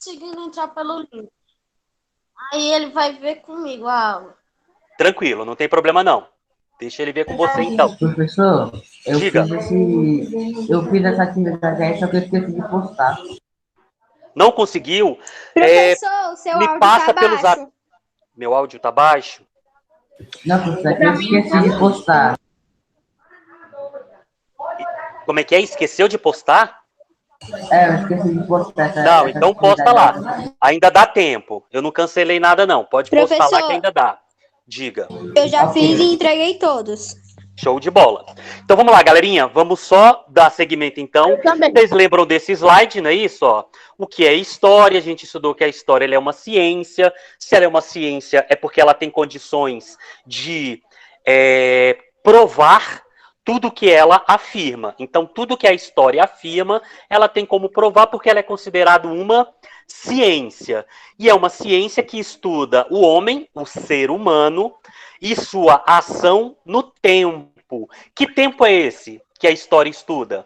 conseguindo entrar pelo link. Aí ele vai ver comigo a aula. Tranquilo, não tem problema não. Deixa ele ver com você então. Professor, Diga. eu fiz essa atividade aí, só que eu esqueci de postar. Não conseguiu? Professor, o seu Me áudio passa tá pelo zap. baixo. Meu áudio tá baixo? Não, professor, eu esqueci de postar. Como é que é? Esqueceu de postar? Eu esqueci de postar Não, essa então posta atividade lá. aí. Ainda dá tempo. Eu não cancelei nada não. Pode postar lá que Professor, ainda dá. Diga. eu já Ok. fiz e entreguei todos. Show de bola. Então vamos lá, galerinha. Vamos só dar seguimento então. Vocês lembram desse slide, não é isso? Ó? O que é história? A gente estudou que a história ela é uma ciência. Se ela é uma ciência, é porque ela tem condições de provar tudo que ela afirma. Então, tudo que a história afirma, ela tem como provar porque ela é considerada uma ciência. E é uma ciência que estuda o homem, o ser humano, e sua ação no tempo. Que tempo é esse que a história estuda?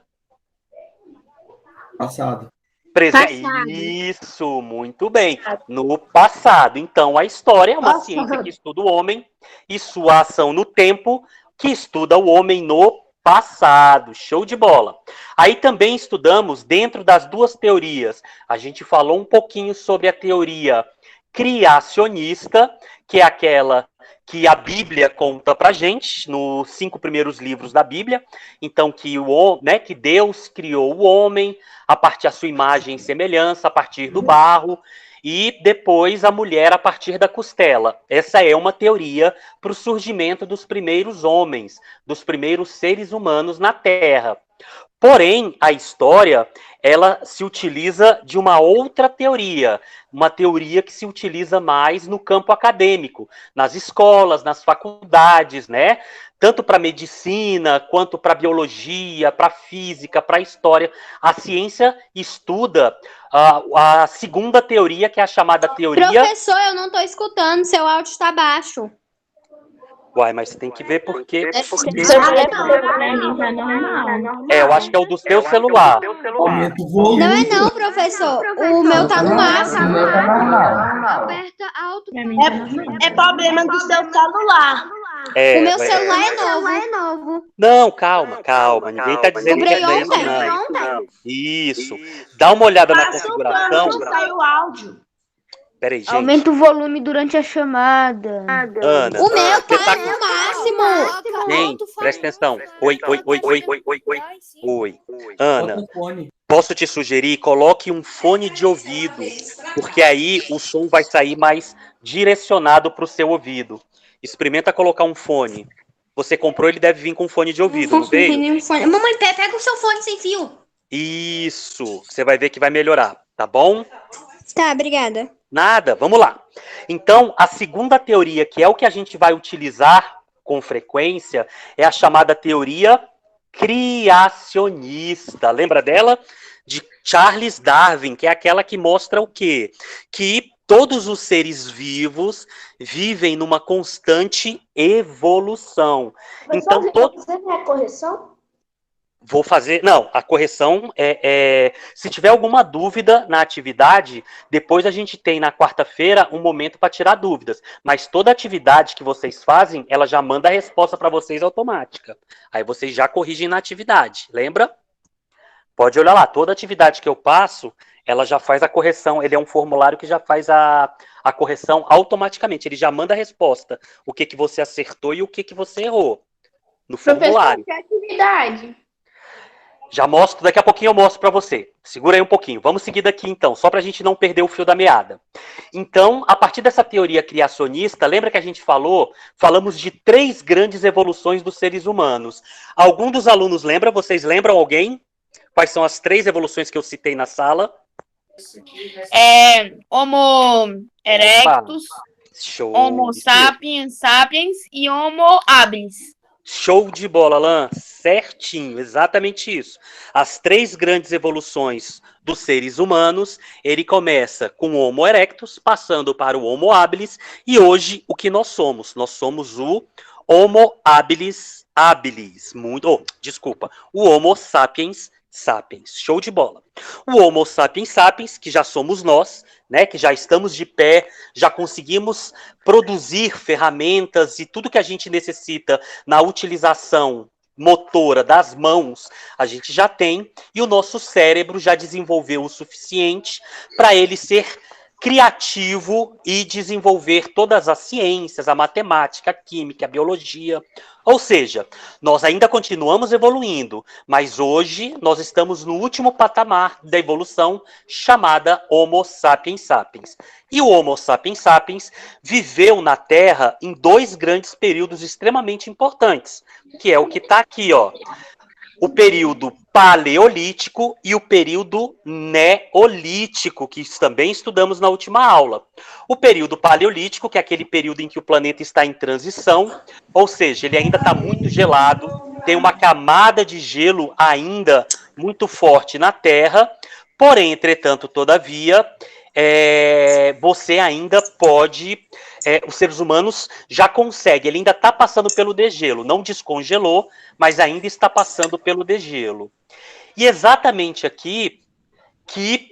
Passado. Presente. Isso, muito bem. No passado. Então, a história é uma ciência que estuda o homem e sua ação no tempo, que estuda o homem no passado. Show de bola. Aí também estudamos dentro das duas teorias. A gente falou um pouquinho sobre a teoria criacionista, que é aquela que a Bíblia conta pra gente, nos 5 primeiros livros da Bíblia. Então, que Deus criou o homem a partir da sua imagem e semelhança, a partir do barro, e depois a mulher a partir da costela. Essa é uma teoria para o surgimento dos primeiros homens, dos primeiros seres humanos na Terra. Porém, a história, ela se utiliza de uma outra teoria, uma teoria que se utiliza mais no campo acadêmico, nas escolas, nas faculdades, né? Tanto para medicina, quanto para biologia, para física, para história. A ciência estuda a segunda teoria, que é a chamada teoria... Professor, eu não tô escutando, seu áudio está baixo. Uai, mas você tem que ver por quê. Eu eu acho que é o do seu celular. Aumenta o volume. Não é não, professor. O meu tá no O máximo. meu tá normal. Aperta alto. É problema do seu celular. O meu celular é novo. Não, calma. Ninguém tá dizendo que Comprei é isso, ontem. não. Isso. Dá uma olhada na configuração. Não saiu o áudio. Peraí, gente. Aumenta o volume durante a chamada. Ana. O meu você tá no máximo. Gente, presta atenção. Oi. Oi. Ana, Bota o fone. posso te sugerir? Coloque um fone de ouvido, porque aí o som vai sair mais direcionado para o seu ouvido. Experimenta colocar um fone. Você comprou, ele deve vir com fone de ouvido, não veio? Mamãe, pega o seu fone sem fio. Isso. Você vai ver que vai melhorar, tá bom? Tá, obrigada. Nada, vamos lá. Então, a segunda teoria, que é o que a gente vai utilizar com frequência, é a chamada teoria criacionista. Lembra dela? De Charles Darwin, que é aquela que mostra o quê? Que todos os seres vivos vivem numa constante evolução. Então, Você tem a correção? Vou fazer. Não, a correção se tiver alguma dúvida na atividade, depois a gente tem na quarta-feira um momento para tirar dúvidas. Mas toda atividade que vocês fazem, ela já manda a resposta para vocês automática. Aí vocês já corrigem na atividade, lembra? Pode olhar lá, toda atividade que eu passo, ela já faz a correção. Ele é um formulário que já faz a correção automaticamente. Ele já manda a resposta. O que você acertou e o que você errou no formulário. Que atividade? Já mostro, daqui a pouquinho eu mostro para você. Segura aí um pouquinho. Vamos seguir daqui então, só para a gente não perder o fio da meada. Então, a partir dessa teoria criacionista, lembra que a gente falamos de 3 grandes evoluções dos seres humanos. Algum dos alunos lembra? Vocês lembram alguém? Quais são as 3 evoluções que eu citei na sala? Homo erectus, Show. Homo sapiens e Homo habilis. Show de bola, Alan. Certinho, exatamente isso. As 3 grandes evoluções dos seres humanos, ele começa com o Homo erectus, passando para o Homo habilis, e hoje o que nós somos? Nós somos o Homo habilis, o Homo sapiens sapiens. Show de bola. O Homo sapiens sapiens, que já somos nós, né, que já estamos de pé, já conseguimos produzir ferramentas e tudo que a gente necessita na utilização motora das mãos, a gente já tem, e o nosso cérebro já desenvolveu o suficiente para ele ser criativo e desenvolver todas as ciências, a matemática, a química, a biologia. Ou seja, nós ainda continuamos evoluindo, mas hoje nós estamos no último patamar da evolução chamada Homo sapiens sapiens. E o Homo sapiens sapiens viveu na Terra em 2 grandes períodos extremamente importantes, que é o que está aqui, ó. O período paleolítico e o período neolítico, que também estudamos na última aula. O período paleolítico, que é aquele período em que o planeta está em transição, ou seja, ele ainda está muito gelado, tem uma camada de gelo ainda muito forte na Terra, porém, entretanto, todavia, você ainda pode, os seres humanos já conseguem, ele ainda está passando pelo degelo, não descongelou, mas ainda está passando pelo degelo. E exatamente aqui que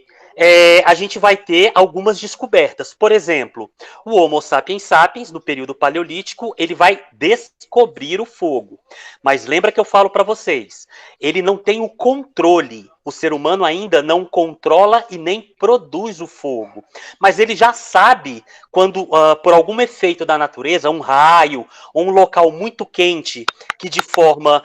a gente vai ter algumas descobertas. Por exemplo, o Homo sapiens sapiens, no período paleolítico, ele vai descobrir o fogo. Mas lembra que eu falo para vocês, ele não tem o controle. O ser humano ainda não controla e nem produz o fogo. Mas ele já sabe quando, por algum efeito da natureza, um raio ou um local muito quente que de forma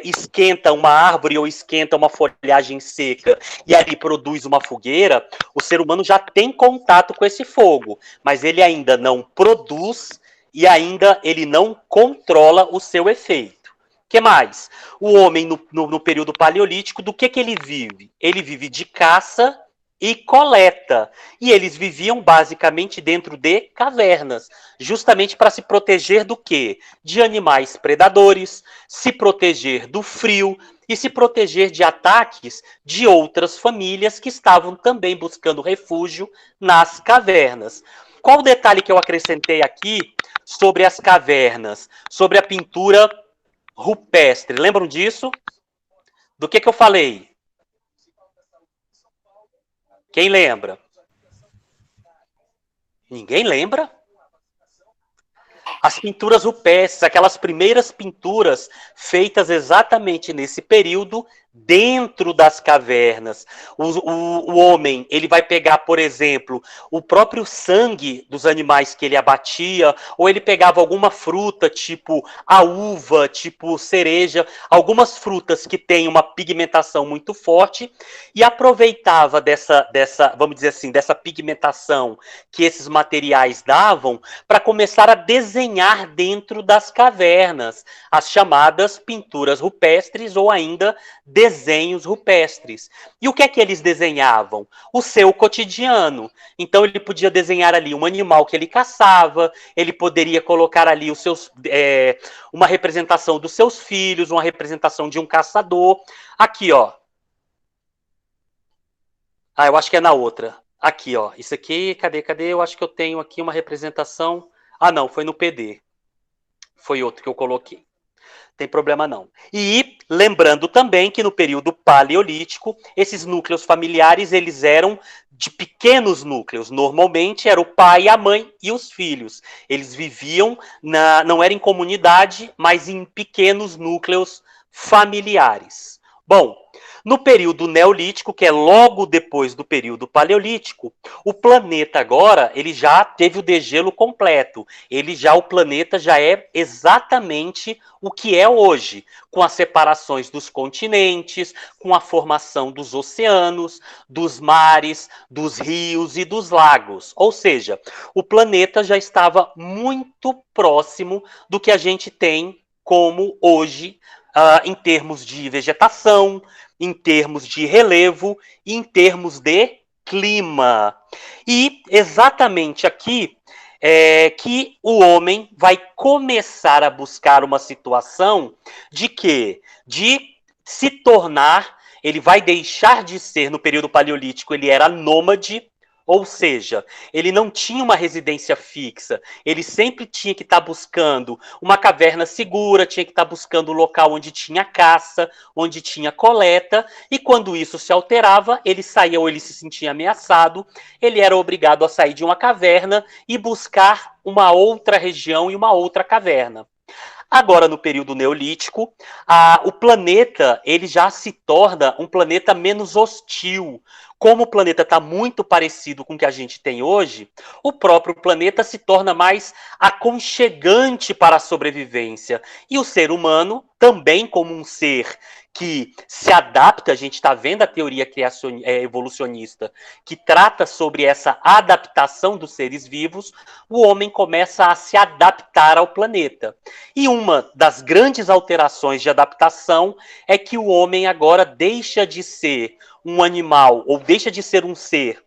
esquenta uma árvore ou esquenta uma folhagem seca e ali produz uma fogueira, o ser humano já tem contato com esse fogo, mas ele ainda não produz e ainda ele não controla o seu efeito. O que mais? O homem no período paleolítico, do que ele vive? Ele vive de caça e coleta. E eles viviam basicamente dentro de cavernas, justamente para se proteger do quê? De animais predadores, se proteger do frio e se proteger de ataques de outras famílias que estavam também buscando refúgio nas cavernas. Qual o detalhe que eu acrescentei aqui sobre as cavernas? Sobre a pintura rupestre. Lembram disso? Do que eu falei? Quem lembra? Ninguém lembra? As pinturas rupestres, aquelas primeiras pinturas feitas exatamente nesse período, dentro das cavernas. O homem, ele vai pegar, por exemplo, o próprio sangue dos animais que ele abatia, ou ele pegava alguma fruta, tipo a uva, tipo cereja, algumas frutas que têm uma pigmentação muito forte, e aproveitava dessa, vamos dizer assim, dessa pigmentação que esses materiais davam, para começar a desenhar dentro das cavernas, as chamadas pinturas rupestres, ou ainda desenhos rupestres. E o que é que eles desenhavam? O seu cotidiano. Então ele podia desenhar ali um animal que ele caçava, ele poderia colocar ali os seus, uma representação dos seus filhos, uma representação de um caçador. Aqui, ó. Ah, eu acho que é na outra. Aqui, ó. Isso aqui, cadê? Eu acho que eu tenho aqui uma representação. Ah, não, foi no PD. Foi outro que eu coloquei. Tem problema não. E lembrando também que no período paleolítico, esses núcleos familiares, eles eram de pequenos núcleos. Normalmente era o pai, a mãe e os filhos. Eles viviam, não era em comunidade, mas em pequenos núcleos familiares. Bom, no período neolítico, que é logo depois do período paleolítico, o planeta agora, ele já teve o degelo completo. O planeta já é exatamente o que é hoje, com as separações dos continentes, com a formação dos oceanos, dos mares, dos rios e dos lagos. Ou seja, o planeta já estava muito próximo do que a gente tem como hoje, em termos de vegetação, em termos de relevo e em termos de clima. E exatamente aqui que o homem vai começar a buscar uma situação de quê? De se tornar, ele vai deixar de ser, no período paleolítico, ele era nômade, Ou seja, ele não tinha uma residência fixa, ele sempre tinha que estar buscando uma caverna segura, tinha que estar buscando um local onde tinha caça, onde tinha coleta, e quando isso se alterava, ele saía ou ele se sentia ameaçado, ele era obrigado a sair de uma caverna e buscar uma outra região e uma outra caverna. Agora, no período neolítico, o planeta ele já se torna um planeta menos hostil. Como o planeta está muito parecido com o que a gente tem hoje, o próprio planeta se torna mais aconchegante para a sobrevivência. E o ser humano, também como um ser que se adapta, a gente está vendo a teoria evolucionista, que trata sobre essa adaptação dos seres vivos, o homem começa a se adaptar ao planeta. E uma das grandes alterações de adaptação é que o homem agora deixa de ser um animal, ou deixa de ser um ser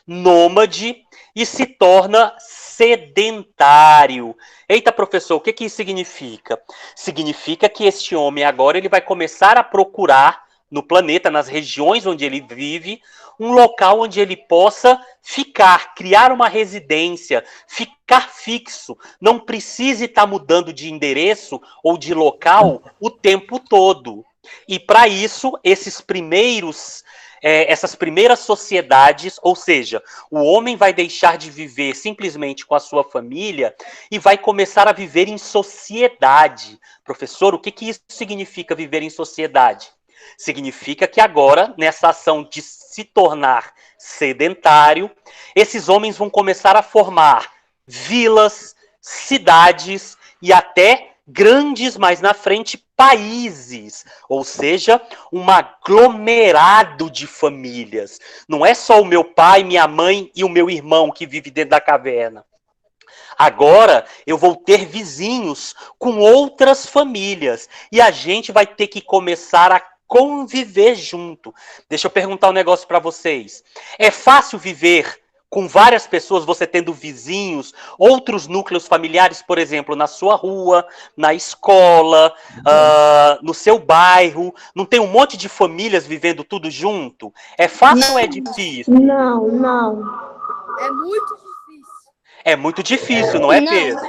nômade e se torna sedentário. Eita, professor, o que isso significa? Significa que este homem agora ele vai começar a procurar no planeta, nas regiões onde ele vive, um local onde ele possa ficar, criar uma residência, ficar fixo, não precise estar mudando de endereço ou de local o tempo todo. E para isso, essas primeiras sociedades, ou seja, o homem vai deixar de viver simplesmente com a sua família e vai começar a viver em sociedade. Professor, o que isso significa viver em sociedade? Significa que agora, nessa ação de se tornar sedentário, esses homens vão começar a formar vilas, cidades e até grandes, mais na frente, países, ou seja, um aglomerado de famílias. Não é só o meu pai, minha mãe e o meu irmão que vive dentro da caverna. Agora eu vou ter vizinhos com outras famílias e a gente vai ter que começar a conviver junto. Deixa eu perguntar um negócio para vocês. É fácil viver com várias pessoas, você tendo vizinhos, outros núcleos familiares, por exemplo, na sua rua, na escola, no seu bairro, não tem um monte de famílias vivendo tudo junto? É fácil ou é difícil? Não. É muito difícil. É muito difícil, não é, Pedro?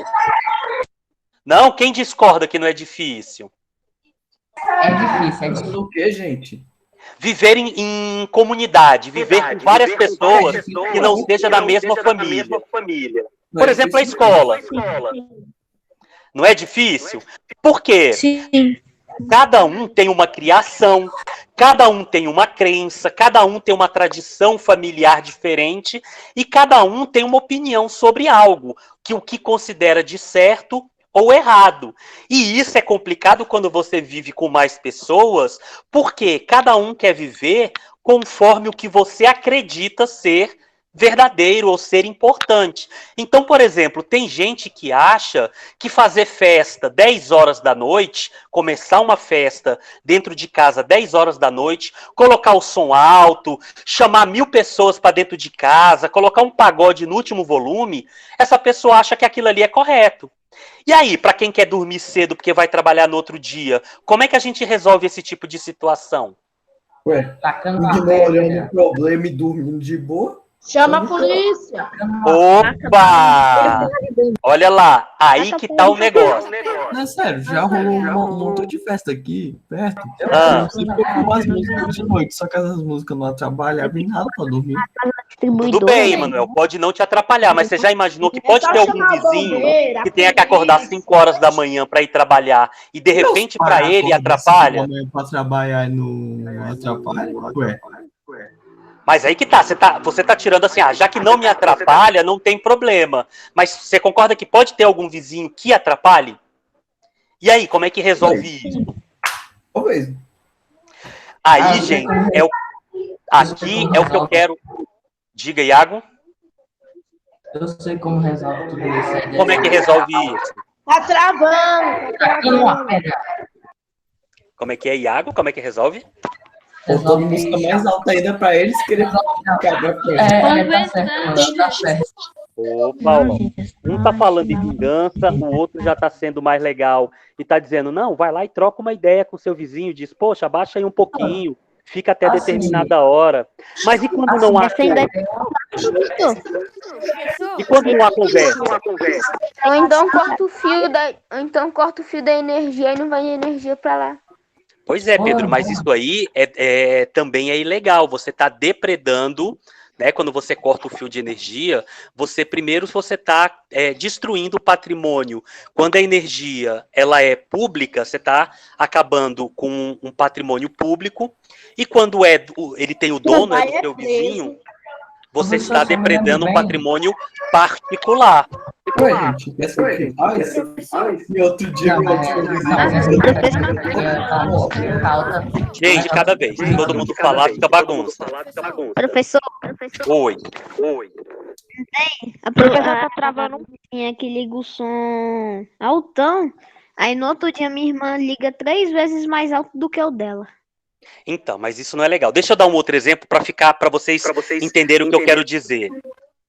Não? Quem discorda que não é difícil? É difícil. Do que, gente? Viver em comunidade, viver com várias pessoas que não seja da mesma família. Por exemplo, a escola. Não é difícil? Por quê? Sim. Cada um tem uma criação, cada um tem uma crença, cada um tem uma tradição familiar diferente e cada um tem uma opinião sobre algo, o que considera de certo ou errado. E isso é complicado quando você vive com mais pessoas, porque cada um quer viver conforme o que você acredita ser verdadeiro ou ser importante. Então, por exemplo, tem gente que acha que fazer festa 10 horas da noite, começar uma festa dentro de casa 10 horas da noite, colocar o som alto, chamar 1000 pessoas para dentro de casa, colocar um pagode no último volume, essa pessoa acha que aquilo ali é correto. E aí, para quem quer dormir cedo porque vai trabalhar no outro dia, como é que a gente resolve esse tipo de situação? Ué, ignorando o problema e dormindo de boa? Chama a polícia. Opa! Olha lá, aí que tá o negócio. Não, é sério, já rolou um montão de festa aqui, perto. Ah. Você ficou com umas músicas de noite, só que essas músicas não atrapalhavam em nada pra dormir. Tudo bem, Manuel, pode não te atrapalhar, mas você já imaginou que pode ter algum vizinho que tenha que acordar 5 horas da manhã para ir trabalhar e de repente para ele atrapalha? Pra trabalhar e não atrapalha? Ué. Mas aí que tá, você tá tirando assim, já que não me atrapalha, não tem problema. Mas você concorda que pode ter algum vizinho que atrapalhe? E aí, como é que resolve isso? Talvez. Aí, gente, aqui é o que eu quero. Diga, Iago. Eu sei como resolve tudo isso. Como é que resolve isso? Tá travando. Como é que é, Iago? Como é que resolve? Botou música mais alta ainda pra eles querer acabar com ele. Tá certo. Opa, um tá falando de vingança, o outro já tá sendo mais legal e tá dizendo, não, vai lá e troca uma ideia com seu vizinho, diz, poxa, abaixa aí um pouquinho, fica até determinada hora. Mas e quando não há conversa? E quando não há conversa? Ou então corta o fio da energia e não vai energia pra lá. Pois é, Pedro, mas isso aí também é ilegal. Você está depredando, né? Quando você corta o fio de energia, você está destruindo o patrimônio. Quando a energia ela é pública, você está acabando com um patrimônio público. E quando ele tem o dono, é do seu vizinho, você está depredando um patrimônio particular. Ué, gente, essa aqui faz. E outro dia eu Gente, cada vez. Se todo mundo falar, fica bagunça. Professor, Oi. a professora tá travando um pouquinho que liga o som altão. Aí no outro dia minha irmã liga 3 vezes mais alto do que o dela. Então, mas isso não é legal. Deixa eu dar um outro exemplo para vocês entenderem o que eu quero dizer.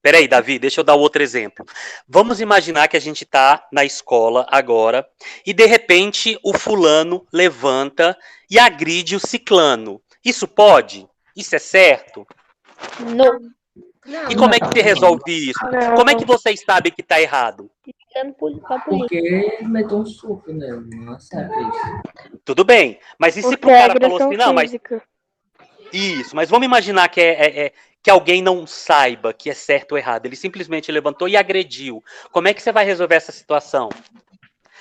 Peraí, Davi, deixa eu dar outro exemplo. Vamos imaginar que a gente está na escola agora e, de repente, o fulano levanta e agride o ciclano. Isso pode? Isso é certo? Não. E como é que você resolve isso? Como é que vocês sabem que está errado? Porque meteu um suco nele, não é certo isso. Tudo bem, mas e se pro cara falou assim, não, mas... Isso, mas vamos imaginar que alguém não saiba que é certo ou errado. Ele simplesmente levantou e agrediu. Como é que você vai resolver essa situação?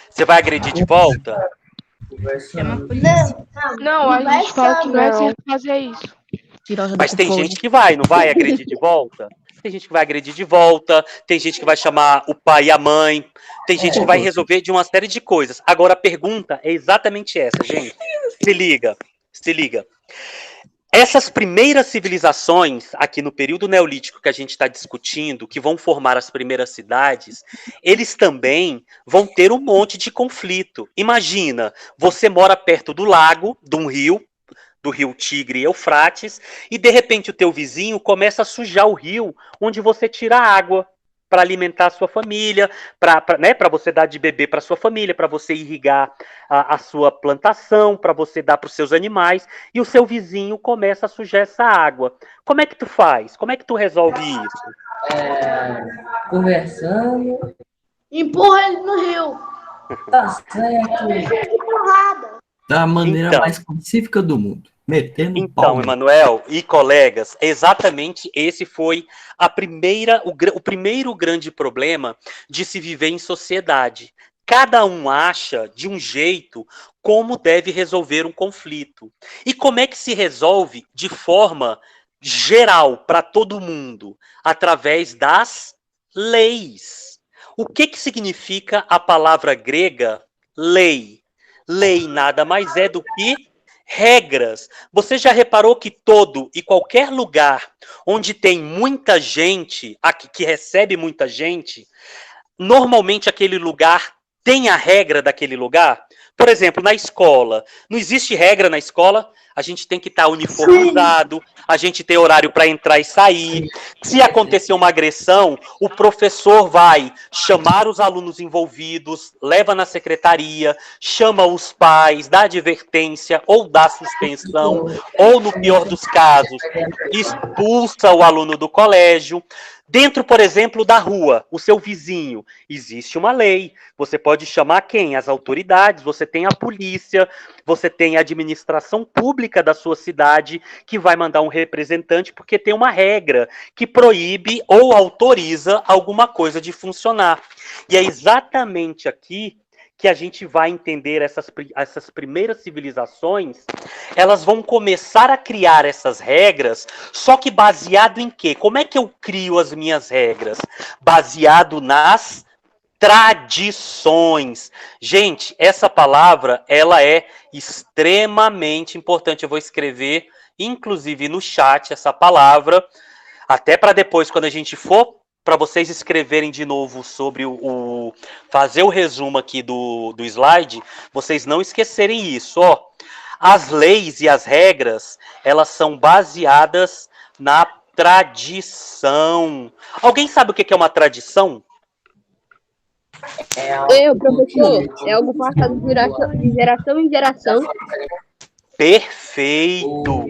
Você vai agredir de volta? Não, a gente fala que não é certo fazer isso. Mas tem gente que não vai agredir de volta? Tem gente que vai agredir de volta, tem gente que vai chamar o pai e a mãe, tem gente que vai resolver de uma série de coisas. Agora a pergunta é exatamente essa, gente. Se liga. Essas primeiras civilizações, aqui no período neolítico que a gente está discutindo, que vão formar as primeiras cidades, eles também vão ter um monte de conflito. Imagina, você mora perto do lago, de um rio, do rio Tigre e Eufrates, e de repente o teu vizinho começa a sujar o rio onde você tira água para alimentar a sua família, para você dar de beber para a sua família, para você irrigar a sua plantação, para você dar para os seus animais, e o seu vizinho começa a sujar essa água. Como é que tu faz? Como é que tu resolve isso? Conversando. Empurra ele no rio. Tá certo. Empurrada. Da maneira mais pacífica do mundo. Metendo então, pau. Emanuel e colegas, exatamente esse foi o primeiro grande problema de se viver em sociedade. Cada um acha de um jeito como deve resolver um conflito. E como é que se resolve de forma geral para todo mundo? Através das leis. O que significa a palavra grega lei? Lei nada mais é do que regras. Você já reparou que todo e qualquer lugar onde tem muita gente, que recebe muita gente, normalmente aquele lugar tem a regra daquele lugar? Por exemplo, na escola. Não existe regra na escola? A gente tem que estar uniformizado, a gente tem horário para entrar e sair. Se acontecer uma agressão, o professor vai chamar os alunos envolvidos, leva na secretaria, chama os pais, dá advertência ou dá suspensão, ou, no pior dos casos, expulsa o aluno do colégio. Dentro, por exemplo, da rua, o seu vizinho, existe uma lei. Você pode chamar quem? As autoridades, você tem a polícia, você tem a administração pública da sua cidade, que vai mandar um representante, porque tem uma regra que proíbe ou autoriza alguma coisa de funcionar. E é exatamente aqui que a gente vai entender essas primeiras civilizações, elas vão começar a criar essas regras, só que baseado em quê? Como é que eu crio as minhas regras? Baseado nas tradições. Gente, essa palavra, ela é extremamente importante. Eu vou escrever, inclusive, no chat essa palavra, até para depois, quando a gente for, para vocês escreverem de novo sobre fazer o resumo aqui do slide, vocês não esquecerem isso, ó. As leis e as regras, elas são baseadas na tradição. Alguém sabe o que é uma tradição? Professor, é algo passado de geração em geração. Perfeito!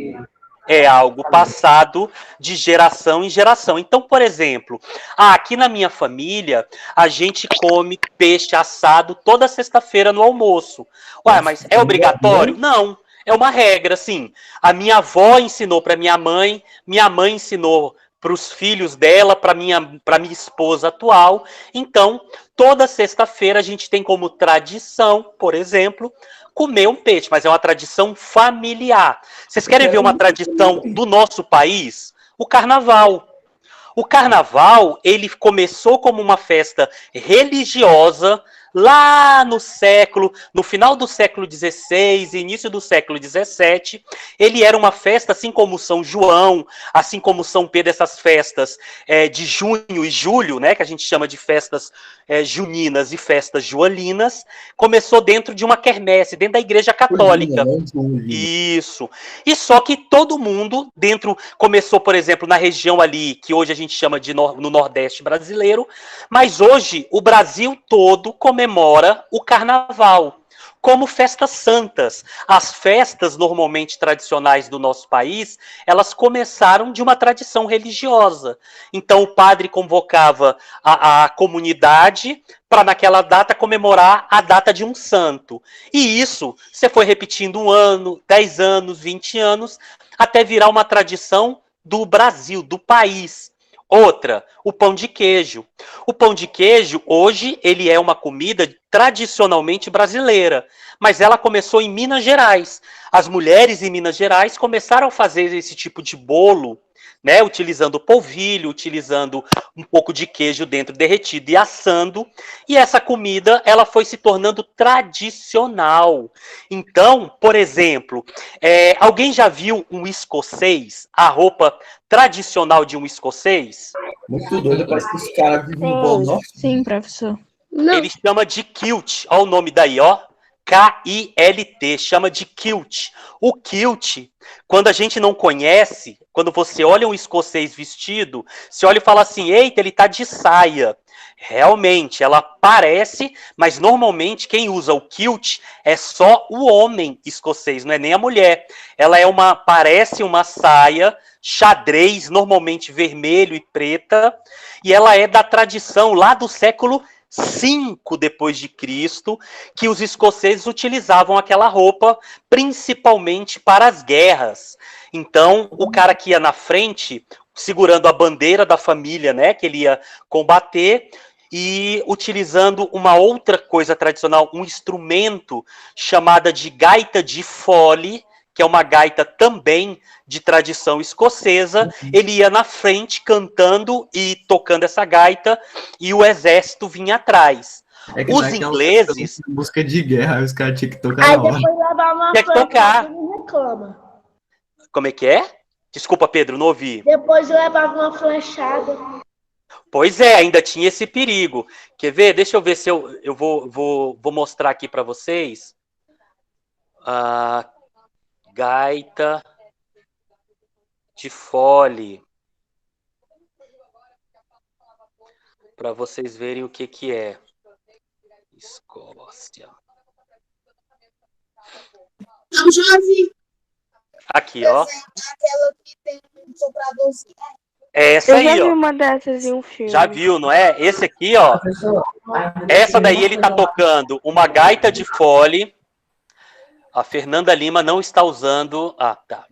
é algo passado de geração em geração. Então, por exemplo, aqui na minha família, a gente come peixe assado toda sexta-feira no almoço. Ué, mas é obrigatório? Não. É uma regra, assim. A minha avó ensinou para minha mãe ensinou para os filhos dela, para minha esposa atual. Então, toda sexta-feira a gente tem como tradição, por exemplo, comer um peixe, mas é uma tradição familiar. Vocês querem ver uma tradição do nosso país? O carnaval. O carnaval, ele começou como uma festa religiosa lá no final do século XVI, início do século XVII. Ele era uma festa, assim como São João, assim como São Pedro, essas festas de junho e julho, né, que a gente chama de festas juninas e festas joaninas, começou dentro de uma quermesse, dentro da Igreja Católica. Isso. E só que todo mundo começou, por exemplo, na região ali, que hoje a gente chama de no Nordeste brasileiro, mas hoje o Brasil todo comemora o Carnaval como festas santas. As festas normalmente tradicionais do nosso país, elas começaram de uma tradição religiosa. Então o padre convocava a comunidade para naquela data comemorar a data de um santo. E isso você foi repetindo 1 ano, 10 anos, 20 anos, até virar uma tradição do Brasil, do país. Outra, o pão de queijo. O pão de queijo, hoje, ele é uma comida tradicionalmente brasileira, mas ela começou em Minas Gerais. As mulheres em Minas Gerais começaram a fazer esse tipo de bolo, né, utilizando polvilho, utilizando um pouco de queijo dentro derretido e assando, e essa comida ela foi se tornando tradicional. Então, por exemplo, alguém já viu um escocês, a roupa tradicional de um escocês? Muito doido, parece que os caras vivem no Polo Norte. Sim, professor. Ele chama de kilt, olha o nome daí, ó. K-I-L-T, chama de kilt. O kilt, quando a gente não conhece, quando você olha um escocês vestido, você olha e fala assim, eita, ele tá de saia. Realmente, ela parece, mas normalmente quem usa o kilt é só o homem escocês, não é nem a mulher. Ela parece uma saia xadrez, normalmente vermelho e preta, e ela é da tradição lá do século 5 depois de Cristo, que os escoceses utilizavam aquela roupa principalmente para as guerras. Então, o cara que ia na frente, segurando a bandeira da família, né, que ele ia combater, e utilizando uma outra coisa tradicional, um instrumento chamada de gaita de fole, que é uma gaita também de tradição escocesa, ele ia na frente cantando e tocando essa gaita, e o exército vinha atrás. Os ingleses... Música de guerra, aí os caras tinham que tocar Aí na hora. depois levar uma Tinha que tocar. flechada e reclama. Como é que é? Desculpa, Pedro, não ouvi. Depois levava uma flechada. Pois é, ainda tinha esse perigo. Quer ver? Deixa eu ver se eu vou mostrar aqui para vocês. Gaita de fole. Para vocês verem o que é. Escócia. Eu já vi. Aqui, ó. Aquela que tem um sopradorzinho. É essa aí, Eu já vi ó. uma dessas em um filme. Já viu, não é? Esse aqui, ó. Essa daí ele tá tocando uma gaita de fole. A Fernanda Lima não está usando... Ah, tá.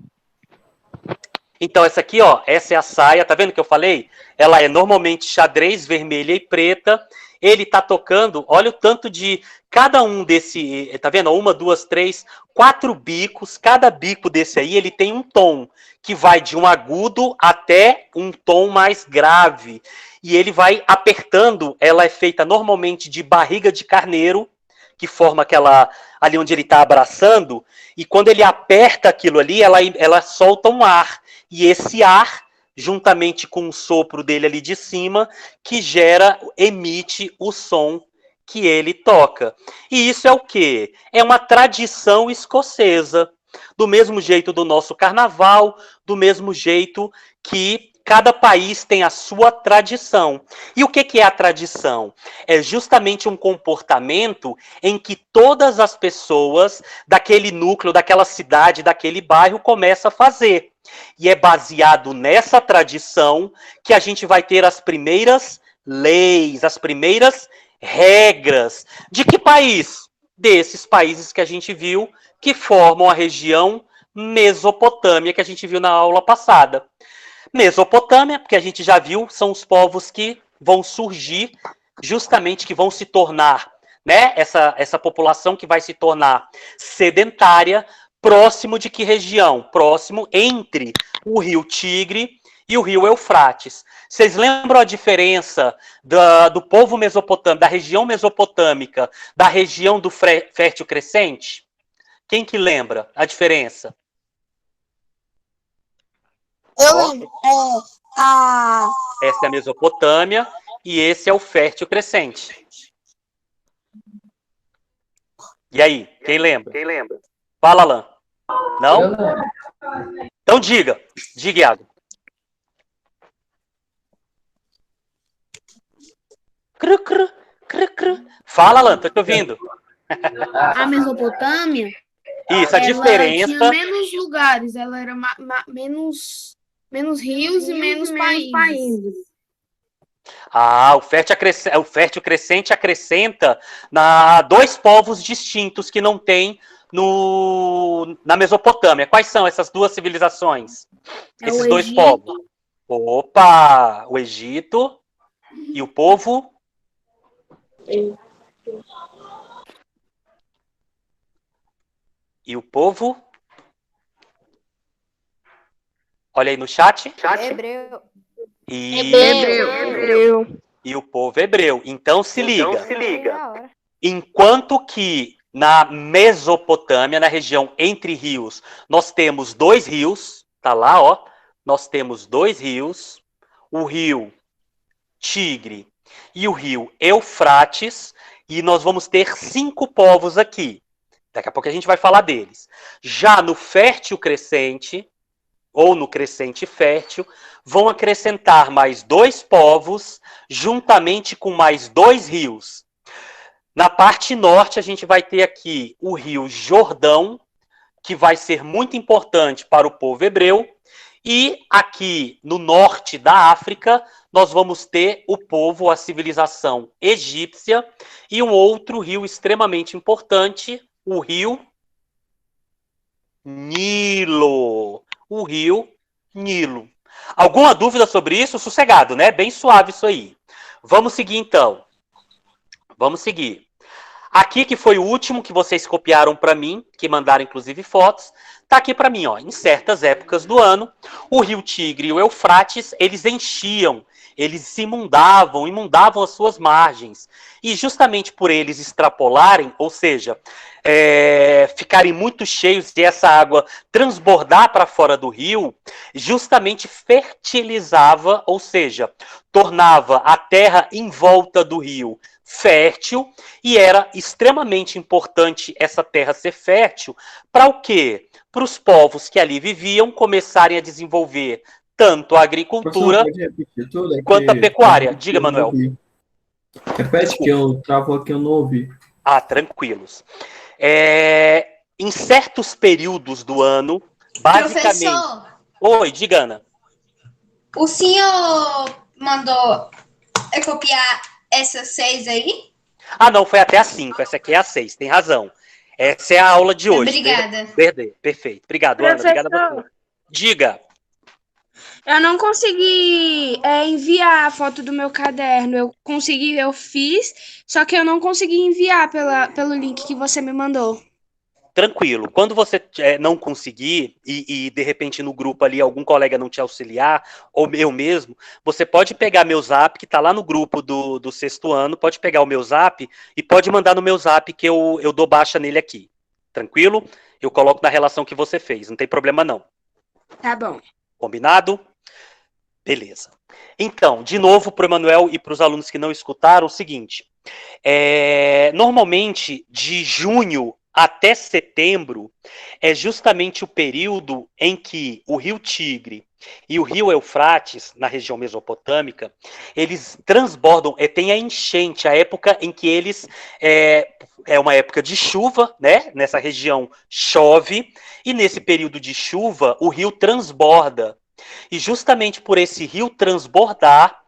Então, essa aqui, ó, essa é a saia, tá vendo que eu falei? Ela é normalmente xadrez, vermelha e preta. Ele tá tocando, olha o tanto de... Cada um desse, tá vendo? 1, 2, 3, 4 bicos. Cada bico desse aí, ele tem um tom, que vai de um agudo até um tom mais grave. E ele vai apertando, ela é feita normalmente de barriga de carneiro, que forma aquela... ali onde ele está abraçando, e quando ele aperta aquilo ali, ela solta um ar. E esse ar, juntamente com o sopro dele ali de cima, que emite o som que ele toca. E isso é o quê? É uma tradição escocesa. Do mesmo jeito do nosso carnaval, do mesmo jeito que cada país tem a sua tradição. E o que é a tradição? É justamente um comportamento em que todas as pessoas daquele núcleo, daquela cidade, daquele bairro começam a fazer. E é baseado nessa tradição que a gente vai ter as primeiras leis, as primeiras regras. De que país? Desses países que a gente viu que formam a região Mesopotâmia, que a gente viu na aula passada. Mesopotâmia, porque a gente já viu, são os povos que vão surgir, justamente que vão se tornar, né, essa população que vai se tornar sedentária, próximo de que região? Próximo entre o rio Tigre e o rio Eufrates. Vocês lembram a diferença do povo mesopotâmico, da região mesopotâmica, da região do Fértil Crescente? Quem que lembra a diferença? Eu lembro. Essa é a Mesopotâmia e esse é o Fértil Crescente. E aí, quem lembra? Fala, Alan. Não? Então diga. Diga, Iago. Cru, cru, cru, cru. Fala, Alan, tô te ouvindo. A Mesopotâmia, Isso, a diferença. tinha menos lugares, ela era menos rios e menos países. O Fértil Crescente acrescenta dois povos distintos que não tem na Mesopotâmia. Quais são essas duas civilizações? Esses dois Egito. povos? Opa! O Egito e o povo... E o povo... Olha aí no chat. Hebreu. E o povo hebreu. Então se liga. Enquanto que na Mesopotâmia, na região entre rios, nós temos dois rios, tá lá, ó. Nós temos dois rios, o rio Tigre e o rio Eufrates, e nós vamos ter 5 povos aqui. Daqui a pouco a gente vai falar deles. Já no Fértil Crescente, ou no Crescente Fértil, vão acrescentar mais 2 povos, juntamente com mais 2 rios. Na parte norte, a gente vai ter aqui o rio Jordão, que vai ser muito importante para o povo hebreu, e aqui no norte da África, nós vamos ter o povo, a civilização egípcia, e um outro rio extremamente importante, o rio Nilo. O rio Nilo. Alguma dúvida sobre isso? Sossegado, né? Bem suave isso aí. Vamos seguir, então. Vamos seguir. Aqui, que foi o último que vocês copiaram para mim, que mandaram, inclusive, fotos, tá aqui para mim, ó. Em certas épocas do ano, o rio Tigre e o Eufrates, eles enchiam, eles se inundavam as suas margens. E justamente por eles extrapolarem, ou seja, ficarem muito cheios e essa água transbordar para fora do rio, justamente fertilizava, ou seja, tornava a terra em volta do rio fértil, e era extremamente importante essa terra ser fértil para o quê? Para os povos que ali viviam começarem a desenvolver tanto a agricultura quanto a pecuária. Diga, Manuel. Repete que eu travo aqui, eu não ouvi. Tranquilos. Em certos períodos do ano, basicamente... Professor, Oi, diga, Ana. o senhor mandou copiar essas 6 aí? Não, foi até a 5. Essa aqui é a 6, tem razão. Essa é a aula de hoje. Obrigada. Perfeito. Obrigado, Ana. Obrigada a você. Diga. Eu não consegui enviar a foto do meu caderno. Eu fiz, só que eu não consegui enviar pelo link que você me mandou. Tranquilo. Quando você não conseguir e de repente no grupo ali algum colega não te auxiliar, ou eu mesmo, você pode pegar meu zap, que tá lá no grupo do 6º ano, pode pegar o meu zap e pode mandar no meu zap que eu dou baixa nele aqui. Tranquilo? Eu coloco na relação que você fez, não tem problema não. Tá bom. Combinado? Beleza. Então, de novo para o Emanuel e para os alunos que não escutaram, o seguinte. Normalmente, de junho até setembro, é justamente o período em que o rio Tigre e o rio Eufrates, na região mesopotâmica, eles transbordam, tem a enchente, a época em que eles, é uma época de chuva, né? Nessa região chove, e nesse período de chuva, o rio transborda. E justamente por esse rio transbordar,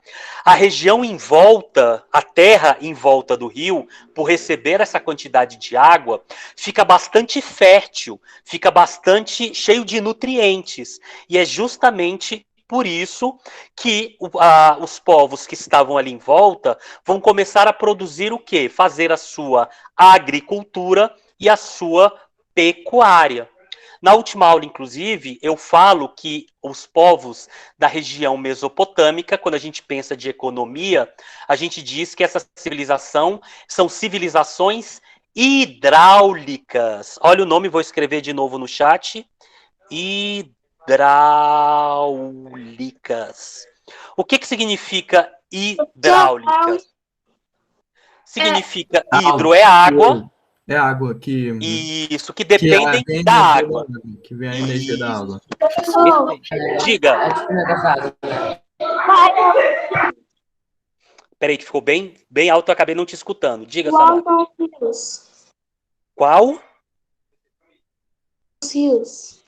a região em volta, a terra em volta do rio, por receber essa quantidade de água, fica bastante fértil, fica bastante cheio de nutrientes. E é justamente por isso que os povos que estavam ali em volta vão começar a produzir o quê? Fazer a sua agricultura e a sua pecuária. Na última aula, inclusive, eu falo que os povos da região mesopotâmica, quando a gente pensa de economia, a gente diz que essa civilização são civilizações hidráulicas. Olha o nome, vou escrever de novo no chat. Hidráulicas. O que significa hidráulicas? Significa hidro é água. É água que Isso, que dependem da água. Que vem a energia da água. Diga. Peraí, que ficou bem alto, eu acabei não te escutando. Diga, Samara. Qual? Os rios.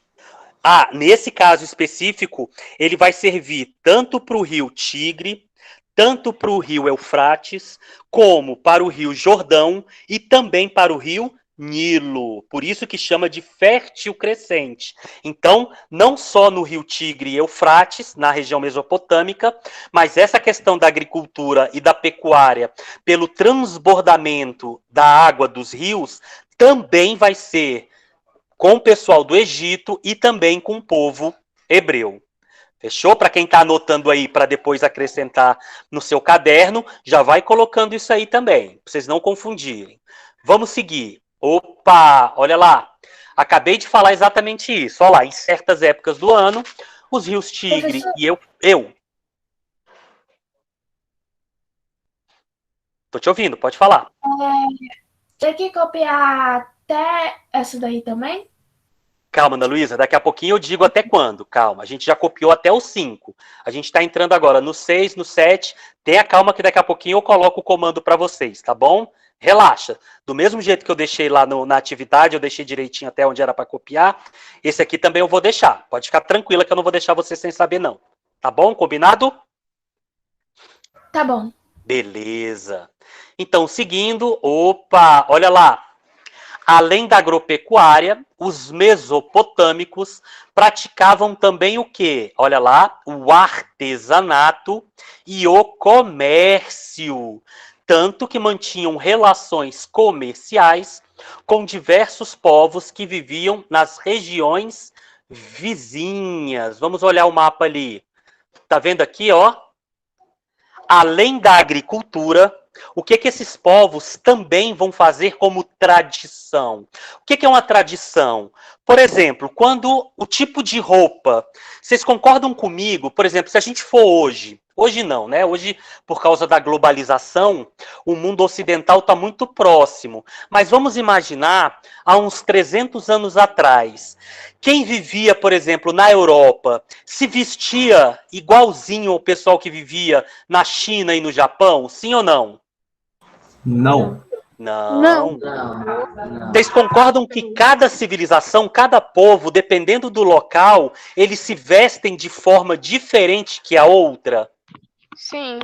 Nesse caso específico, ele vai servir tanto para o rio Tigre, tanto para o rio Eufrates, como para o rio Jordão e também para o rio Nilo. Por isso que chama de fértil crescente. Então, não só no rio Tigre e Eufrates, na região mesopotâmica, mas essa questão da agricultura e da pecuária, pelo transbordamento da água dos rios, também vai ser com o pessoal do Egito e também com o povo hebreu. Fechou? Para quem está anotando aí para depois acrescentar no seu caderno, já vai colocando isso aí também, para vocês não confundirem. Vamos seguir. Opa, olha lá. Acabei de falar exatamente isso. Olha lá, em certas épocas do ano, os rios Tigre e eu. Tô te ouvindo, pode falar. Tem que copiar até essa daí também? Calma, Ana Luísa, daqui a pouquinho eu digo até quando. Calma, a gente já copiou até o 5. A gente está entrando agora no 6, no 7. Tenha calma que daqui a pouquinho eu coloco o comando para vocês, tá bom? Relaxa. Do mesmo jeito que eu deixei lá na atividade, eu deixei direitinho até onde era para copiar. Esse aqui também eu vou deixar. Pode ficar tranquila que eu não vou deixar você sem saber, não. Tá bom? Combinado? Tá bom. Beleza. Então, seguindo, olha lá. Além da agropecuária, os mesopotâmicos praticavam também o quê? Olha lá, o artesanato e o comércio. Tanto que mantinham relações comerciais com diversos povos que viviam nas regiões vizinhas. Vamos olhar o mapa ali. Tá vendo aqui, ó? Além da agricultura, o que esses povos também vão fazer como tradição? O que é uma tradição? Por exemplo, quando o tipo de roupa, vocês concordam comigo? Por exemplo, se a gente for hoje não, né? Hoje, por causa da globalização, o mundo ocidental está muito próximo. Mas vamos imaginar, há uns 300 anos atrás, quem vivia, por exemplo, na Europa, se vestia igualzinho ao pessoal que vivia na China e no Japão? Sim ou não? Não. Não. Vocês concordam que cada civilização, cada povo, dependendo do local, eles se vestem de forma diferente que a outra? Sim.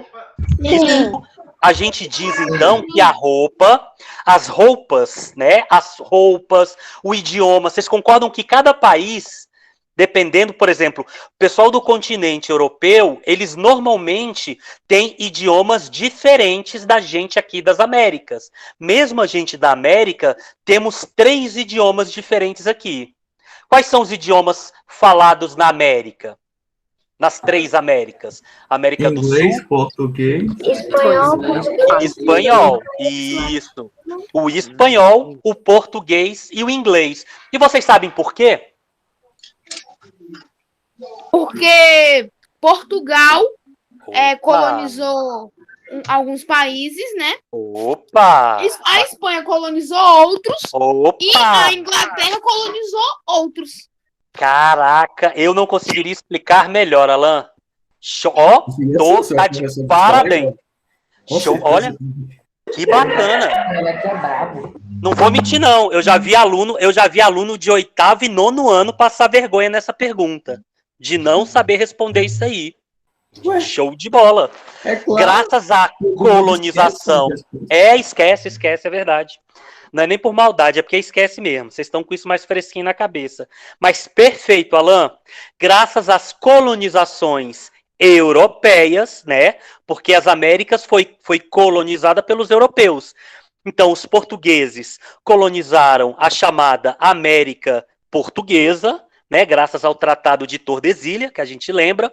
Isso a gente diz, então, que as roupas, né? As roupas, o idioma, vocês concordam que cada país, dependendo, por exemplo, o pessoal do continente europeu, eles normalmente têm idiomas diferentes da gente aqui das Américas. Mesmo a gente da América, temos 3 idiomas diferentes aqui. Quais são os idiomas falados na América? Nas 3 Américas. América do Sul. Inglês, português. Espanhol. Isso. O espanhol, o português e o inglês. E vocês sabem por quê? Porque Portugal colonizou alguns países, né? Opa! A Espanha colonizou outros. Opa! E a Inglaterra colonizou outros. Caraca, eu não conseguiria explicar melhor, Alan. Ó, tô tá de parabéns. Show, olha, que bacana. Ela que é bravo. Não vou mentir, não. Eu já vi aluno de 8º e 9º ano passar vergonha nessa pergunta. De não saber responder isso aí. Ué. Show de bola. É claro. Graças à colonização. Esquece, é verdade. Não é nem por maldade, é porque esquece mesmo. Vocês estão com isso mais fresquinho na cabeça. Mas perfeito, Alan. Graças às colonizações europeias, né? Porque as Américas foi colonizada pelos europeus. Então, os portugueses colonizaram a chamada América Portuguesa, né? Graças ao Tratado de Tordesilhas, que a gente lembra.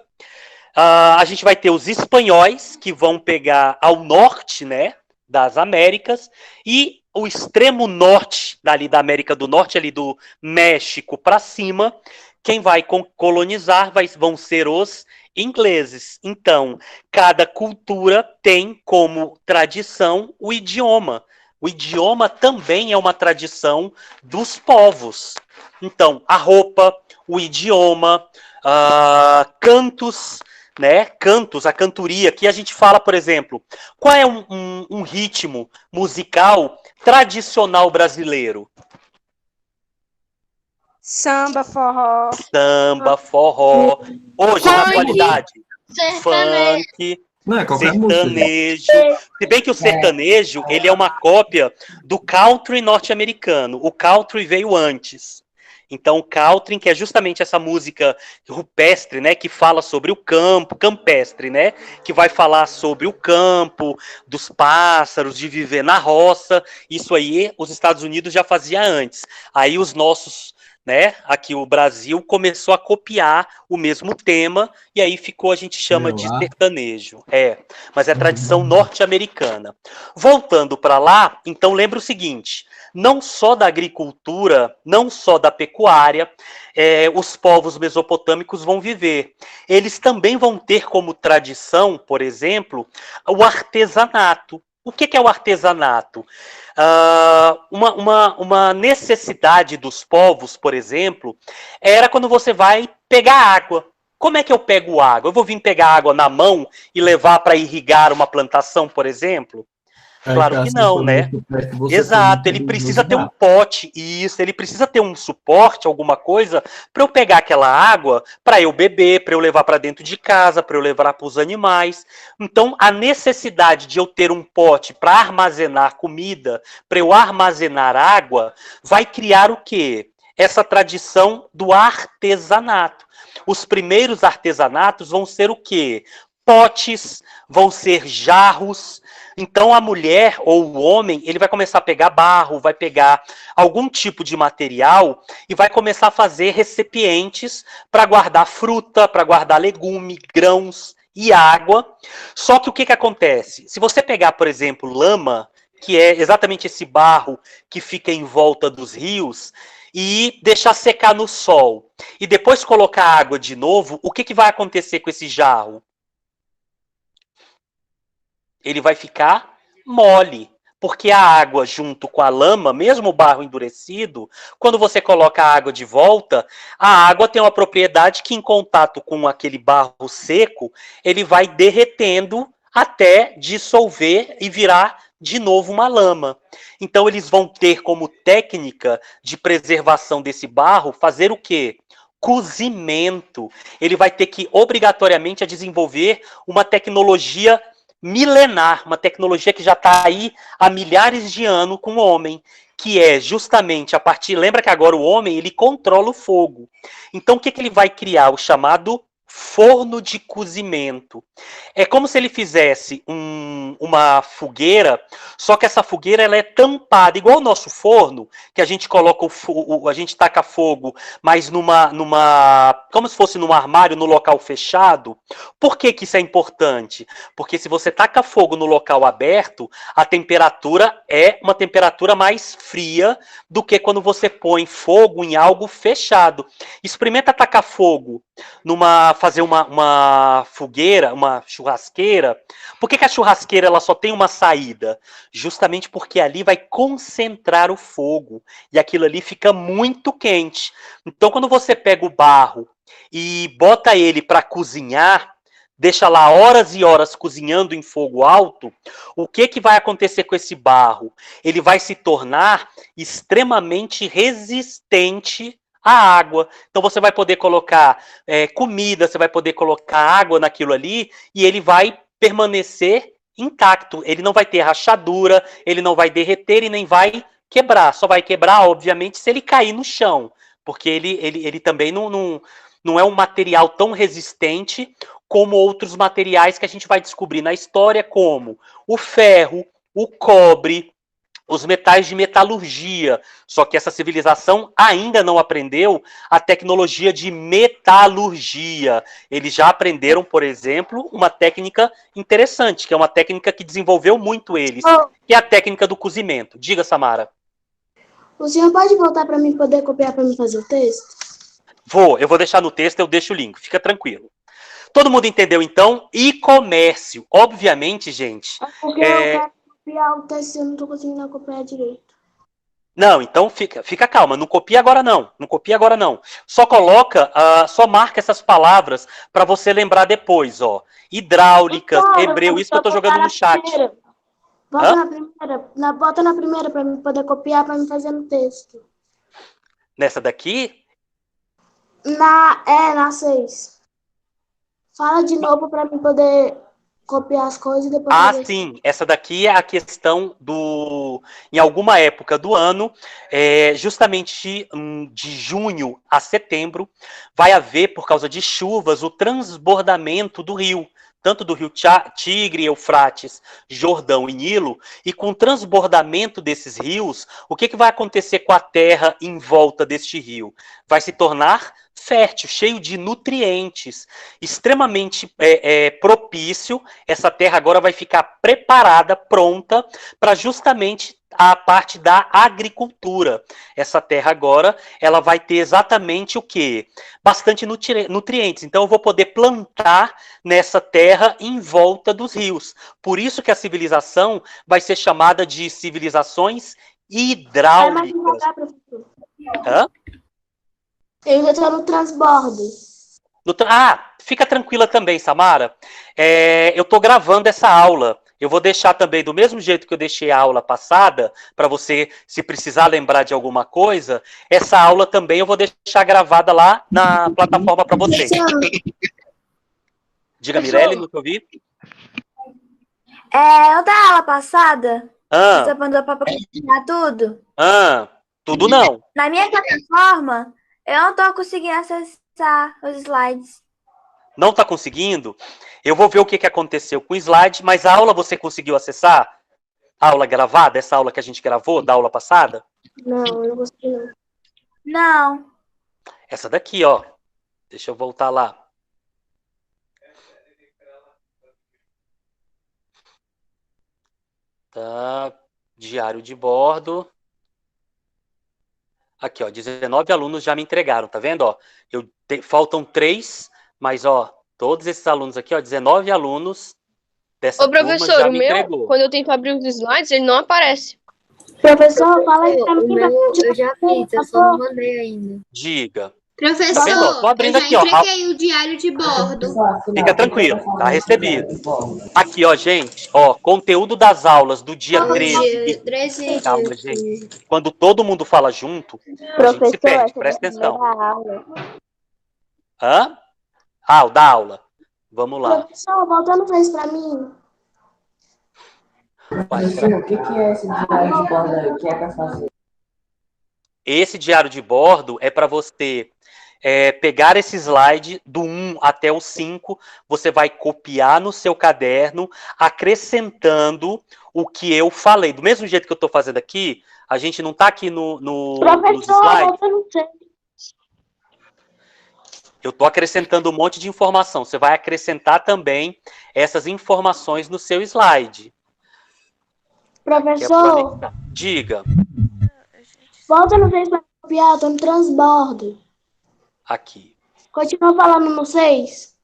A gente vai ter os espanhóis, que vão pegar ao norte, né, das Américas, e o extremo norte dali da América do Norte, ali do México para cima, quem vai colonizar vão ser os ingleses. Então, cada cultura tem como tradição o idioma. O idioma também é uma tradição dos povos. Então, a roupa, o idioma, cantos, né? Cantos, a cantoria, que a gente fala, por exemplo, qual é um ritmo musical tradicional brasileiro? Samba, forró. Samba, forró. Hoje, na atualidade, funk, Não, é qualquer música. sertanejo. Se bem que o sertanejo, ele é uma cópia do country norte-americano. O country veio antes. Então, o country, que é justamente essa música rupestre, né, que fala sobre o campo, campestre, né, que vai falar sobre o campo, dos pássaros, de viver na roça. Isso aí, os Estados Unidos já fazia antes. Aí os nossos, né, aqui o Brasil começou a copiar o mesmo tema e aí ficou, a gente chama de sertanejo. Mas é tradição norte-americana. Voltando para lá, então lembra o seguinte: não só da agricultura, não só da pecuária, os povos mesopotâmicos vão viver. Eles também vão ter como tradição, por exemplo, o artesanato. O que é o artesanato? Uma necessidade dos povos, por exemplo, era quando você vai pegar água. Como é que eu pego água? Eu vou vir pegar água na mão e levar para irrigar uma plantação, por exemplo? Claro que não, né? Exato, ele precisa ter um pote, isso, ele precisa ter um suporte, alguma coisa, para eu pegar aquela água, para eu beber, para eu levar para dentro de casa, para eu levar para os animais. Então, a necessidade de eu ter um pote para armazenar comida, para eu armazenar água, vai criar o quê? Essa tradição do artesanato. Os primeiros artesanatos vão ser o quê? Potes, vão ser jarros. Então a mulher ou o homem, ele vai começar a pegar barro, vai pegar algum tipo de material e vai começar a fazer recipientes para guardar fruta, para guardar legume, grãos e água. Só que o que acontece? Se você pegar, por exemplo, lama, que é exatamente esse barro que fica em volta dos rios, e deixar secar no sol, e depois colocar água de novo, o que vai acontecer com esse jarro? Ele vai ficar mole, porque a água junto com a lama, mesmo o barro endurecido, quando você coloca a água de volta, a água tem uma propriedade que em contato com aquele barro seco, ele vai derretendo até dissolver e virar de novo uma lama. Então eles vão ter como técnica de preservação desse barro, fazer o quê? Cozimento. Ele vai ter que obrigatoriamente desenvolver uma tecnologia milenar, uma tecnologia que já está aí há milhares de anos com o homem, que é justamente a partir... Lembra que agora o homem, ele controla o fogo. Então, o que ele vai criar? O chamado forno de cozimento. É como se ele fizesse uma fogueira, só que essa fogueira ela é tampada, igual o nosso forno, que a gente coloca a gente taca fogo, mas como se fosse num armário, no local fechado. Por que isso é importante? Porque se você taca fogo no local aberto, a temperatura é uma temperatura mais fria do que quando você põe fogo em algo fechado. Experimenta tacar fogo fazer uma fogueira, uma churrasqueira. Por que a churrasqueira ela só tem uma saída? Justamente porque ali vai concentrar o fogo e aquilo ali fica muito quente. Então, quando você pega o barro e bota ele para cozinhar, deixa lá horas e horas cozinhando em fogo alto, o que vai acontecer com esse barro? Ele vai se tornar extremamente resistente à água. Então você vai poder colocar comida, você vai poder colocar água naquilo ali e ele vai permanecer intacto. Ele não vai ter rachadura, ele não vai derreter e nem vai quebrar. Só vai quebrar, obviamente, se ele cair no chão, porque ele também não é um material tão resistente como outros materiais que a gente vai descobrir na história, como o ferro, o cobre, os metais de metalurgia. Só que essa civilização ainda não aprendeu a tecnologia de metalurgia. Eles já aprenderam, por exemplo, uma técnica interessante, que é uma técnica que desenvolveu muito eles, que é a técnica do cozimento. Diga, Samara. O senhor pode voltar para mim poder copiar para mim fazer o texto? Eu vou deixar no texto, eu deixo o link, fica tranquilo. Todo mundo entendeu, então? E comércio. Obviamente, gente... Porque eu quero copiar o texto e eu não estou conseguindo copiar direito. Não, então fica calma. Não copia agora, não. Não copia agora, não. Só só marca essas palavras para você lembrar depois, ó. Hidráulicas, hebreu, isso que eu tô jogando no chat. Bota na primeira para mim poder copiar para me fazer no texto. Nessa daqui? Na 6. Fala de novo para mim poder copiar as coisas e depois... Sim. Essa daqui é a questão em alguma época do ano, justamente de junho a setembro, vai haver, por causa de chuvas, o transbordamento do rio, tanto do rio Tigre, Eufrates, Jordão e Nilo, e com o transbordamento desses rios, o que vai acontecer com a terra em volta deste rio? Vai se tornar fértil, cheio de nutrientes, extremamente propício. Essa terra agora vai ficar preparada, pronta, para justamente a parte da agricultura. Essa terra agora, ela vai ter exatamente o quê? Bastante nutrientes. Então eu vou poder plantar nessa terra em volta dos rios. Por isso que a civilização vai ser chamada de civilizações hidráulicas. Hã? Eu ainda estou no transbordo. Fica tranquila também, Samara. Eu estou gravando essa aula. Eu vou deixar também do mesmo jeito que eu deixei a aula passada, para você, se precisar lembrar de alguma coisa, essa aula também eu vou deixar gravada lá na plataforma para vocês. Diga, Mirelle, não te ouvi? Eu da aula passada, você mandou para compartilhar tudo? Tudo não. Na minha plataforma, eu não estou conseguindo acessar os slides. Não está conseguindo? Eu vou ver o que aconteceu com o slide, mas a aula você conseguiu acessar? A aula gravada, essa aula que a gente gravou, da aula passada? Não, eu não consegui não. Não. Essa daqui, ó. Deixa eu voltar lá. Tá. Diário de bordo. Aqui, ó. 19 alunos já me entregaram, tá vendo, ó? Faltam 3, mas, ó, todos esses alunos aqui, ó, 19 alunos dessa Ô, turma professor, já o me meu, entregou. quando eu tento abrir os slides, ele não aparece. Professor, fala aí pra mim. Eu já fiz, eu só não mandei ainda. Diga. Professor, Tá vendo, ó? Tô abrindo eu já aqui, ó. entreguei o diário de bordo. Fica tranquilo, tá recebido. Aqui, ó, gente, ó, conteúdo das aulas do dia 13. Calma, gente. Quando todo mundo fala junto, a gente se perde, presta atenção. O da aula. Vamos lá. Professor, voltando pra isso pra mim. Professor, o que é esse diário de bordo aí? O que é pra fazer? Esse diário de bordo é para você pegar esse slide do 1 até o 5, você vai copiar no seu caderno, acrescentando o que eu falei. Do mesmo jeito que eu estou fazendo aqui, a gente não está aqui nos slides. Eu estou acrescentando um monte de informação. Você vai acrescentar também essas informações no seu slide. Professor, diga. Volta no 6 para copiar, eu tô no transbordo. Aqui. Continua falando no 6.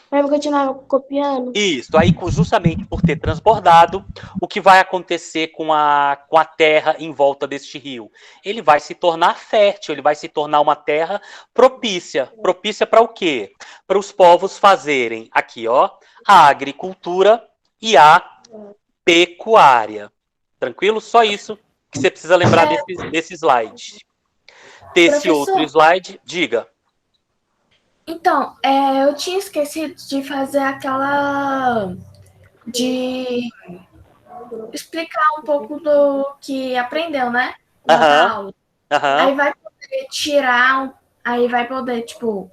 Pra eu continuar copiando. Isso, aí justamente por ter transbordado, o que vai acontecer com a terra em volta deste rio? Ele vai se tornar fértil, ele vai se tornar uma terra propícia. Propícia para o quê? Para os povos fazerem aqui, ó, a agricultura e a pecuária. Tranquilo? Só isso que você precisa lembrar desse slide. Desse outro slide, diga. Então, eu tinha esquecido de fazer aquela... de explicar um pouco do que aprendeu, né? Na aula. Aí vai poder tirar, aí vai poder, tipo,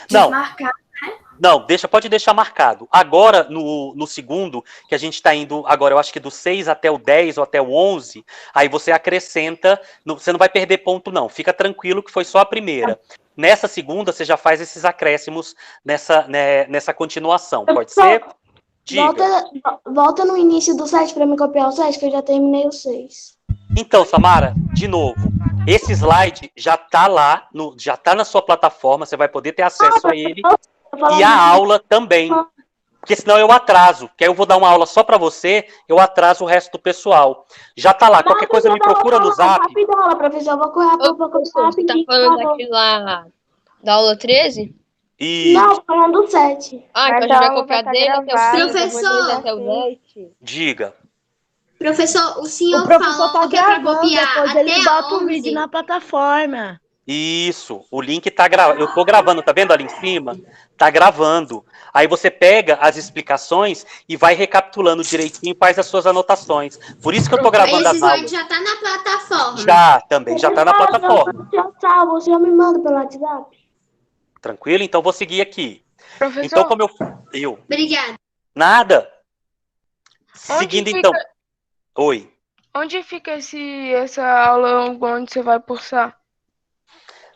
desmarcar, né? Não, pode deixar marcado. Agora, no segundo, que a gente está indo, agora eu acho que do 6 até o 10 ou até o 11, aí você acrescenta, você não vai perder ponto não, fica tranquilo que foi só a primeira. Nessa segunda, você já faz esses acréscimos nessa continuação, pode ser? Diga. Volta no início do 7 para me copiar o 7, que eu já terminei o 6. Então, Samara, de novo, esse slide já está lá, já está na sua plataforma, você vai poder ter acesso a ele. E a aula também, porque senão eu atraso, que aí eu vou dar uma aula só para você, eu atraso o resto do pessoal. Já tá lá, qualquer coisa me procura no Zap. Professor, eu vou correr Você tá falando daquilo lá da aula 13? Isso. Não, falando do 7. Ah, então a gente vai copiar dele até o 5, Professor. até o 10. Diga. Professor, o senhor O professor falou tá que é pra gravando, copiar depois até ele bota o 11. vídeo na plataforma. Isso, o link tá gravando. Eu tô gravando, tá vendo ali em cima? Tá gravando. Aí você pega as explicações e vai recapitulando direitinho e faz as suas anotações. Por isso que eu tô gravando Esse as aulas. slide já tá na plataforma. Já, também já tá na plataforma. Você já me manda pelo WhatsApp. Tranquilo? Então vou seguir aqui. Professor, Então como eu... Obrigada. Nada. Seguindo então. Oi. onde fica essa aula onde você vai cursar?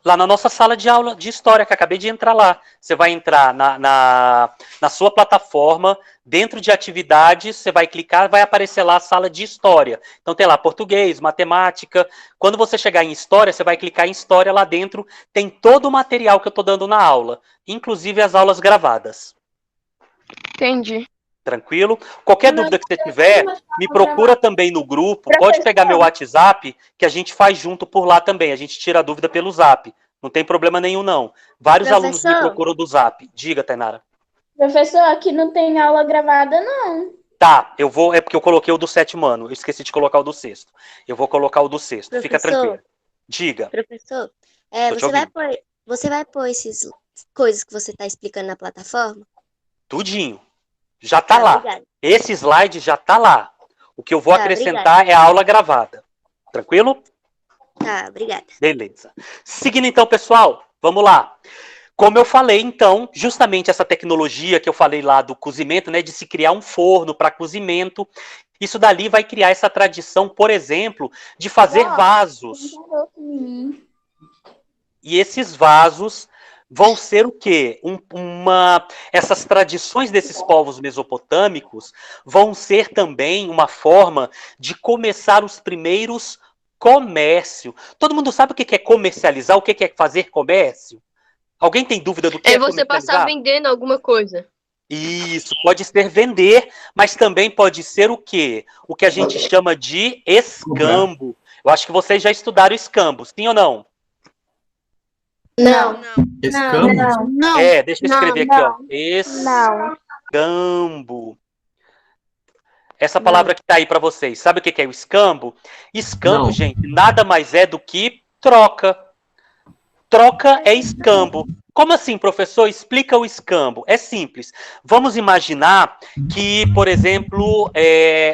Lá na nossa sala de aula de história, que acabei de entrar lá. Você vai entrar na sua plataforma, dentro de atividades, você vai clicar, vai aparecer lá a sala de história. Então tem lá português, matemática. Quando você chegar em história, você vai clicar em história lá dentro. Tem todo o material que eu estou dando na aula, inclusive as aulas gravadas. Entendi. Tranquilo? Qualquer dúvida que você tiver, me procura também no grupo. Pode pegar meu WhatsApp, que a gente faz junto por lá também. A gente tira a dúvida pelo Zap. Não tem problema nenhum, não. Vários alunos me procuram do Zap. Diga, Tainara. Professor, aqui não tem aula gravada, não. Tá, eu vou... É porque eu coloquei o do 7º ano. Eu esqueci de colocar o do 6º. Eu vou colocar o do 6º. Fica tranquilo. Diga. Professor, você vai pôr essas coisas que você está explicando na plataforma? Tudinho. Já tá lá. Obrigada. Esse slide já tá lá. O que eu vou acrescentar é a aula gravada. Tranquilo? Tá, obrigada. Beleza. Seguindo então, pessoal, vamos lá. Como eu falei, então, justamente essa tecnologia que eu falei lá do cozimento, né, de se criar um forno para cozimento, isso dali vai criar essa tradição, por exemplo, de fazer vasos. E esses vasos vão ser o quê? Essas tradições desses povos mesopotâmicos vão ser também uma forma de começar os primeiros comércio. Todo mundo sabe o que é comercializar, o que é fazer comércio? Alguém tem dúvida do que é você passar vendendo alguma coisa. Isso, pode ser vender, mas também pode ser o quê? O que a gente chama de escambo. Eu acho que vocês já estudaram escambo, sim ou não? Não. Escambo? Não. Deixa eu escrever aqui, ó. Escambo. Essa palavra que tá aí para vocês, sabe o que é o escambo? Escambo, gente, nada mais é do que troca. Troca é escambo. Como assim, professor? Explica o escambo. É simples. Vamos imaginar que, por exemplo,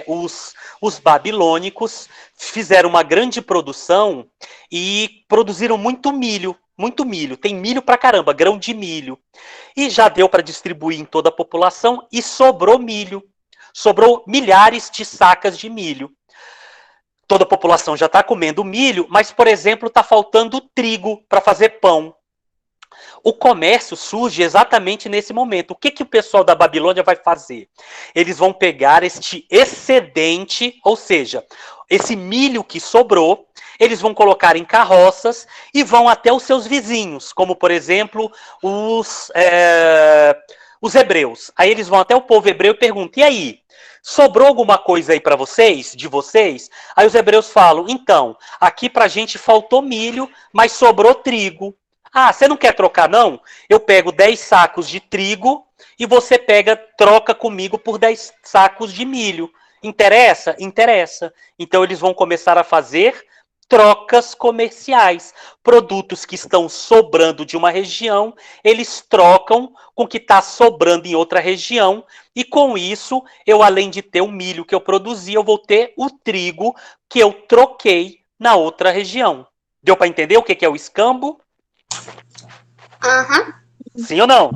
os babilônicos fizeram uma grande produção e produziram muito milho. Muito milho. Tem milho pra caramba, grão de milho. E já deu para distribuir em toda a população e sobrou milho. Sobrou milhares de sacas de milho. Toda a população já está comendo milho, mas, por exemplo, está faltando trigo para fazer pão. O comércio surge exatamente nesse momento. O que o pessoal da Babilônia vai fazer? Eles vão pegar este excedente, ou seja, esse milho que sobrou, eles vão colocar em carroças e vão até os seus vizinhos, como, por exemplo, os hebreus. Aí eles vão até o povo hebreu e perguntam, e aí, sobrou alguma coisa aí para vocês, de vocês? Aí os hebreus falam, então, aqui pra gente faltou milho, mas sobrou trigo. Ah, você não quer trocar, não? Eu pego 10 sacos de trigo e você troca comigo por 10 sacos de milho. Interessa? Interessa. Então eles vão começar a fazer trocas comerciais. Produtos que estão sobrando de uma região, eles trocam com o que está sobrando em outra região. E com isso, eu além de ter o milho que eu produzi, eu vou ter o trigo que eu troquei na outra região. Deu para entender o que é o escambo? Aham. Sim ou não?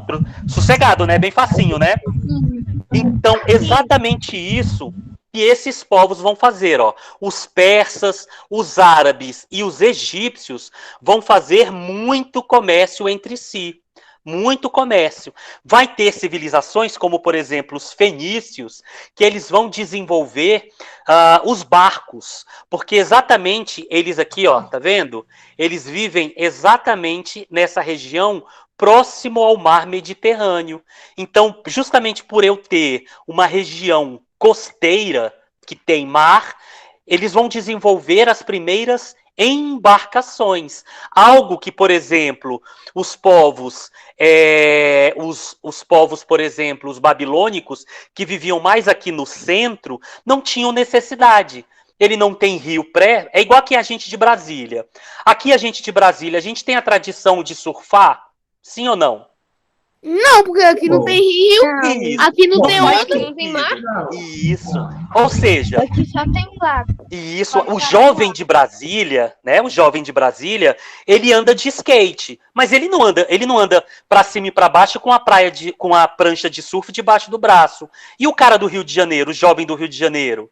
Sossegado, né? Bem facinho, né? Então, exatamente isso que esses povos vão fazer, ó. Os persas, os árabes e os egípcios vão fazer muito comércio entre si. Muito comércio. Vai ter civilizações como, por exemplo, os fenícios, que eles vão desenvolver os barcos, porque exatamente eles aqui, ó, tá vendo? Eles vivem exatamente nessa região próximo ao mar Mediterrâneo. Então, justamente por eu ter uma região costeira que tem mar, eles vão desenvolver as primeiras embarcações. Algo que, por exemplo, os povos, por exemplo, os babilônicos, que viviam mais aqui no centro, não tinham necessidade. Ele não tem rio é igual aqui a gente de Brasília. Aqui a gente de Brasília, a gente tem a tradição de surfar? Sim ou não? Não, porque aqui não tem rio, aqui não tem faz onda, não tem mar. Isso. Ou seja, Aqui só tem lago. isso, o jovem de Brasília, né? O jovem de Brasília, ele anda de skate, mas ele não anda para cima e para baixo com a prancha de surf debaixo do braço. E o cara do Rio de Janeiro, o jovem do Rio de Janeiro,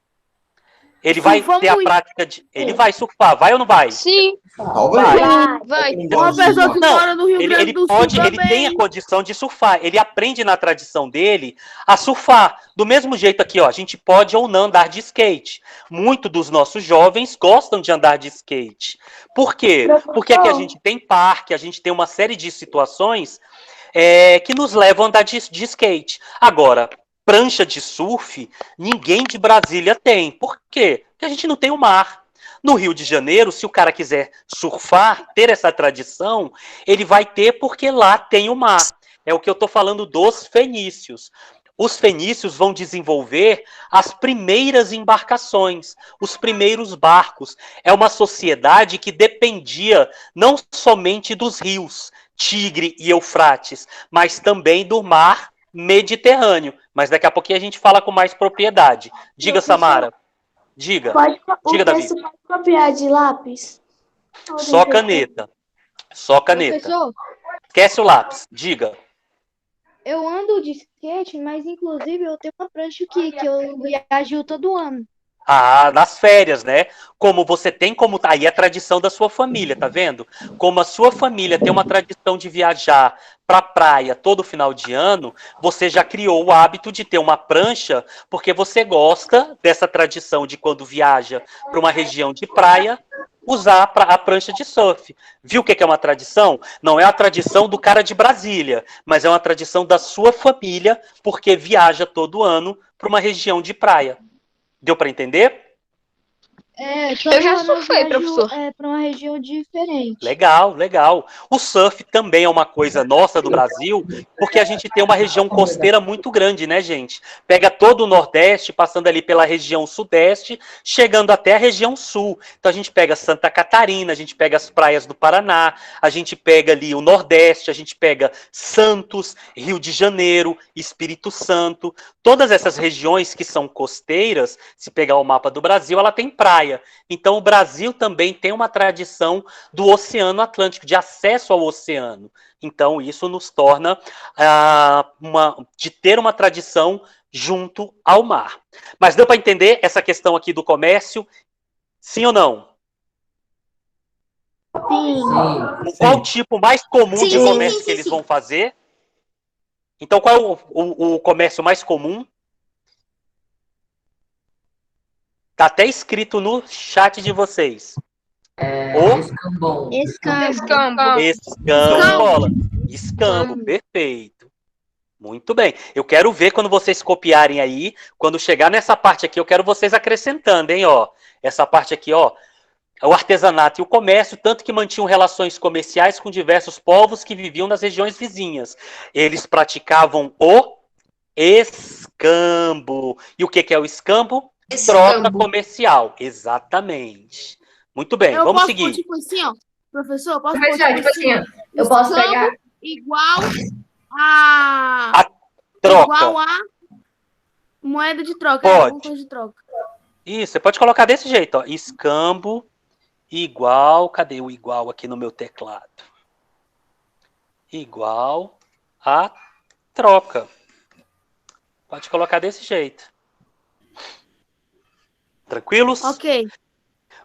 ele vai ter a prática de. Ele vai surfar, vai ou não vai? Sim. Vai. Uma pessoa que mora no Rio Grande do Sul ele tem a condição de surfar. Ele aprende na tradição dele a surfar. Do mesmo jeito aqui, ó, a gente pode ou não andar de skate. Muitos dos nossos jovens gostam de andar de skate. Por quê? Porque aqui a gente tem parque, a gente tem uma série de situações que nos levam a andar de skate. Agora, prancha de surf, ninguém de Brasília tem. Por quê? Porque a gente não tem o mar. No Rio de Janeiro, se o cara quiser surfar, ter essa tradição, ele vai ter porque lá tem o mar. É o que eu estou falando dos fenícios. Os fenícios vão desenvolver as primeiras embarcações, os primeiros barcos. É uma sociedade que dependia não somente dos rios, Tigre e Eufrates, mas também do mar Mediterrâneo. Mas daqui a pouquinho a gente fala com mais propriedade. Diga, Samara. Diga. Diga, Davi. Pode copiar de lápis? Só caneta. Só caneta. Professor, Esquece o lápis. Diga. eu ando de skate, mas inclusive eu tenho uma prancha que eu viajo todo ano. Ah, nas férias, né? Como você tem como. Aí é a tradição da sua família, tá vendo? Como a sua família tem uma tradição de viajar pra praia todo final de ano, você já criou o hábito de ter uma prancha, porque você gosta dessa tradição de quando viaja para uma região de praia, usar a prancha de surf. Viu o que é uma tradição? Não é a tradição do cara de Brasília, mas é uma tradição da sua família, porque viaja todo ano para uma região de praia. Deu para entender? Eu já surfei, professor. Para uma região diferente. Legal, legal. O surf também é uma coisa nossa do Brasil, porque a gente tem uma região costeira muito grande, né, gente? Pega todo o Nordeste, passando ali pela região Sudeste, chegando até a região Sul. Então a gente pega Santa Catarina, a gente pega as praias do Paraná, a gente pega ali o Nordeste, a gente pega Santos, Rio de Janeiro, Espírito Santo. Todas essas regiões que são costeiras, se pegar o mapa do Brasil, ela tem praia. Então o Brasil também tem uma tradição do Oceano Atlântico, de acesso ao oceano. Então isso nos torna de ter uma tradição junto ao mar. Mas deu para entender essa questão aqui do comércio? Sim ou não? Sim. Qual o tipo mais comum de comércio que eles vão fazer? Então qual é o comércio mais comum? Tá até escrito no chat de vocês. O Escambau. escambola. Escambo, perfeito. Muito bem. Eu quero ver quando vocês copiarem aí, quando chegar nessa parte aqui, eu quero vocês acrescentando, hein, ó. Essa parte aqui, ó. O artesanato e o comércio, tanto que mantinham relações comerciais com diversos povos que viviam nas regiões vizinhas. Eles praticavam o escambo. E o que é o escambo? Troca comercial. Exatamente. Muito bem, Eu vamos posso seguir. pôr tipo assim, ó. Professor, eu posso pôr Professor, tipo tipo assim, assim, ó, eu posso escambo pegar. igual a Troca. igual a moeda de troca, Pode. alguma coisa de troca. Isso, você pode colocar desse jeito, ó. Escambo igual, cadê o igual aqui no meu teclado? Igual a troca. Pode colocar desse jeito. Tranquilos? Ok.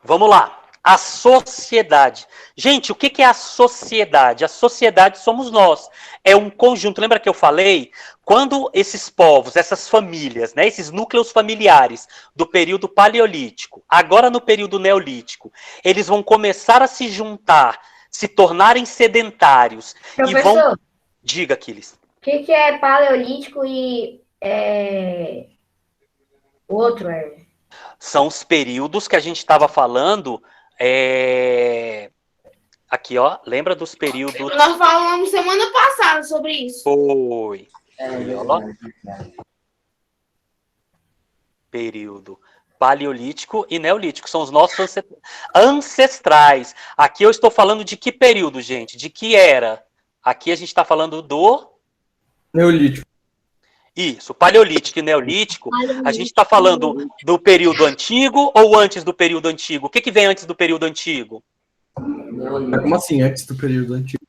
Vamos lá. A sociedade. Gente, o que é a sociedade? A sociedade somos nós. É um conjunto. Lembra que eu falei? Quando esses povos, essas famílias, né, esses núcleos familiares do período paleolítico, agora no período neolítico, eles vão começar a se juntar, se tornarem sedentários. E vão... Professor, Diga, Aquiles. o que é paleolítico e outro é? São os períodos que a gente estava falando. Aqui, ó. Lembra dos períodos. Nós falamos semana passada sobre isso. Foi. Aí, ó. Período paleolítico e neolítico. São os nossos ancestrais. Aqui eu estou falando de que período, gente? De que era? Aqui a gente está falando do Neolítico. Isso, paleolítico e neolítico. A gente está falando do período antigo ou antes do período antigo? O que vem antes do período antigo? Como assim, antes do período antigo?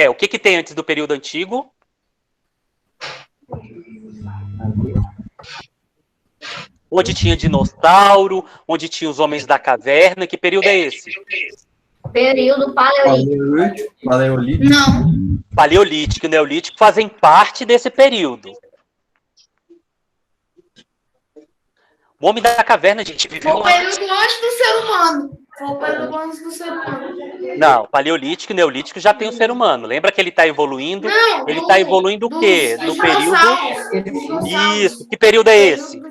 O que tem antes do período antigo? Onde tinha dinossauro, onde tinha os homens da caverna. Que período é esse? Período paleolítico. Paleolítico. Não. Paleolítico e neolítico fazem parte desse período. O homem da caverna, gente, viveu... Foi o período antes do ser humano. Foi o período antes do ser humano. Não, paleolítico e neolítico já tem o ser humano. Lembra que ele está evoluindo? Não, Ele está evoluindo o quê? No período... Isso. Que período é esse?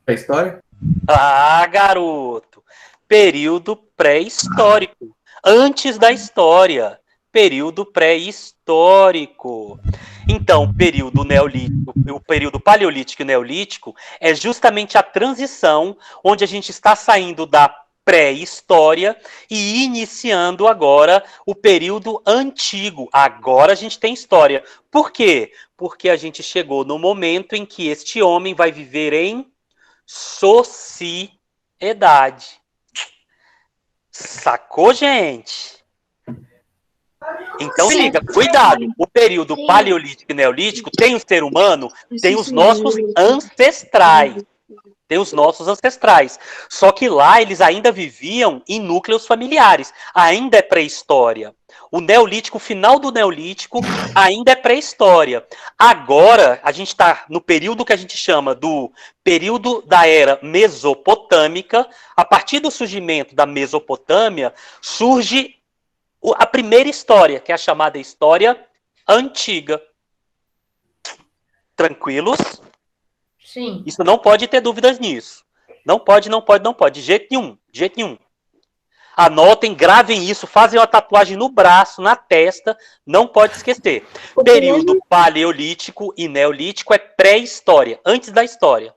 Pré-história? Ah, garoto. Período pré-histórico. Antes da história. Período pré-histórico. Então, o período neolítico, o período paleolítico e neolítico é justamente a transição onde a gente está saindo da pré-história e iniciando agora o período antigo. Agora a gente tem história. Por quê? Porque a gente chegou no momento em que este homem vai viver em sociedade. Sacou, gente? Então, liga, cuidado. O período paleolítico e neolítico tem o ser humano, tem os nossos ancestrais. Tem os nossos ancestrais. Só que lá eles ainda viviam em núcleos familiares. Ainda é pré-história. O neolítico, o final do neolítico, ainda é pré-história. Agora, a gente está no período que a gente chama do período da era mesopotâmica. A partir do surgimento da Mesopotâmia, surge a primeira história, que é a chamada história antiga. Tranquilos? Sim. Isso não pode ter dúvidas nisso. Não pode, não pode, não pode. De jeito nenhum, de jeito nenhum. Anotem, gravem isso, fazem uma tatuagem no braço, na testa, não pode esquecer. Período paleolítico e neolítico é pré-história, antes da história.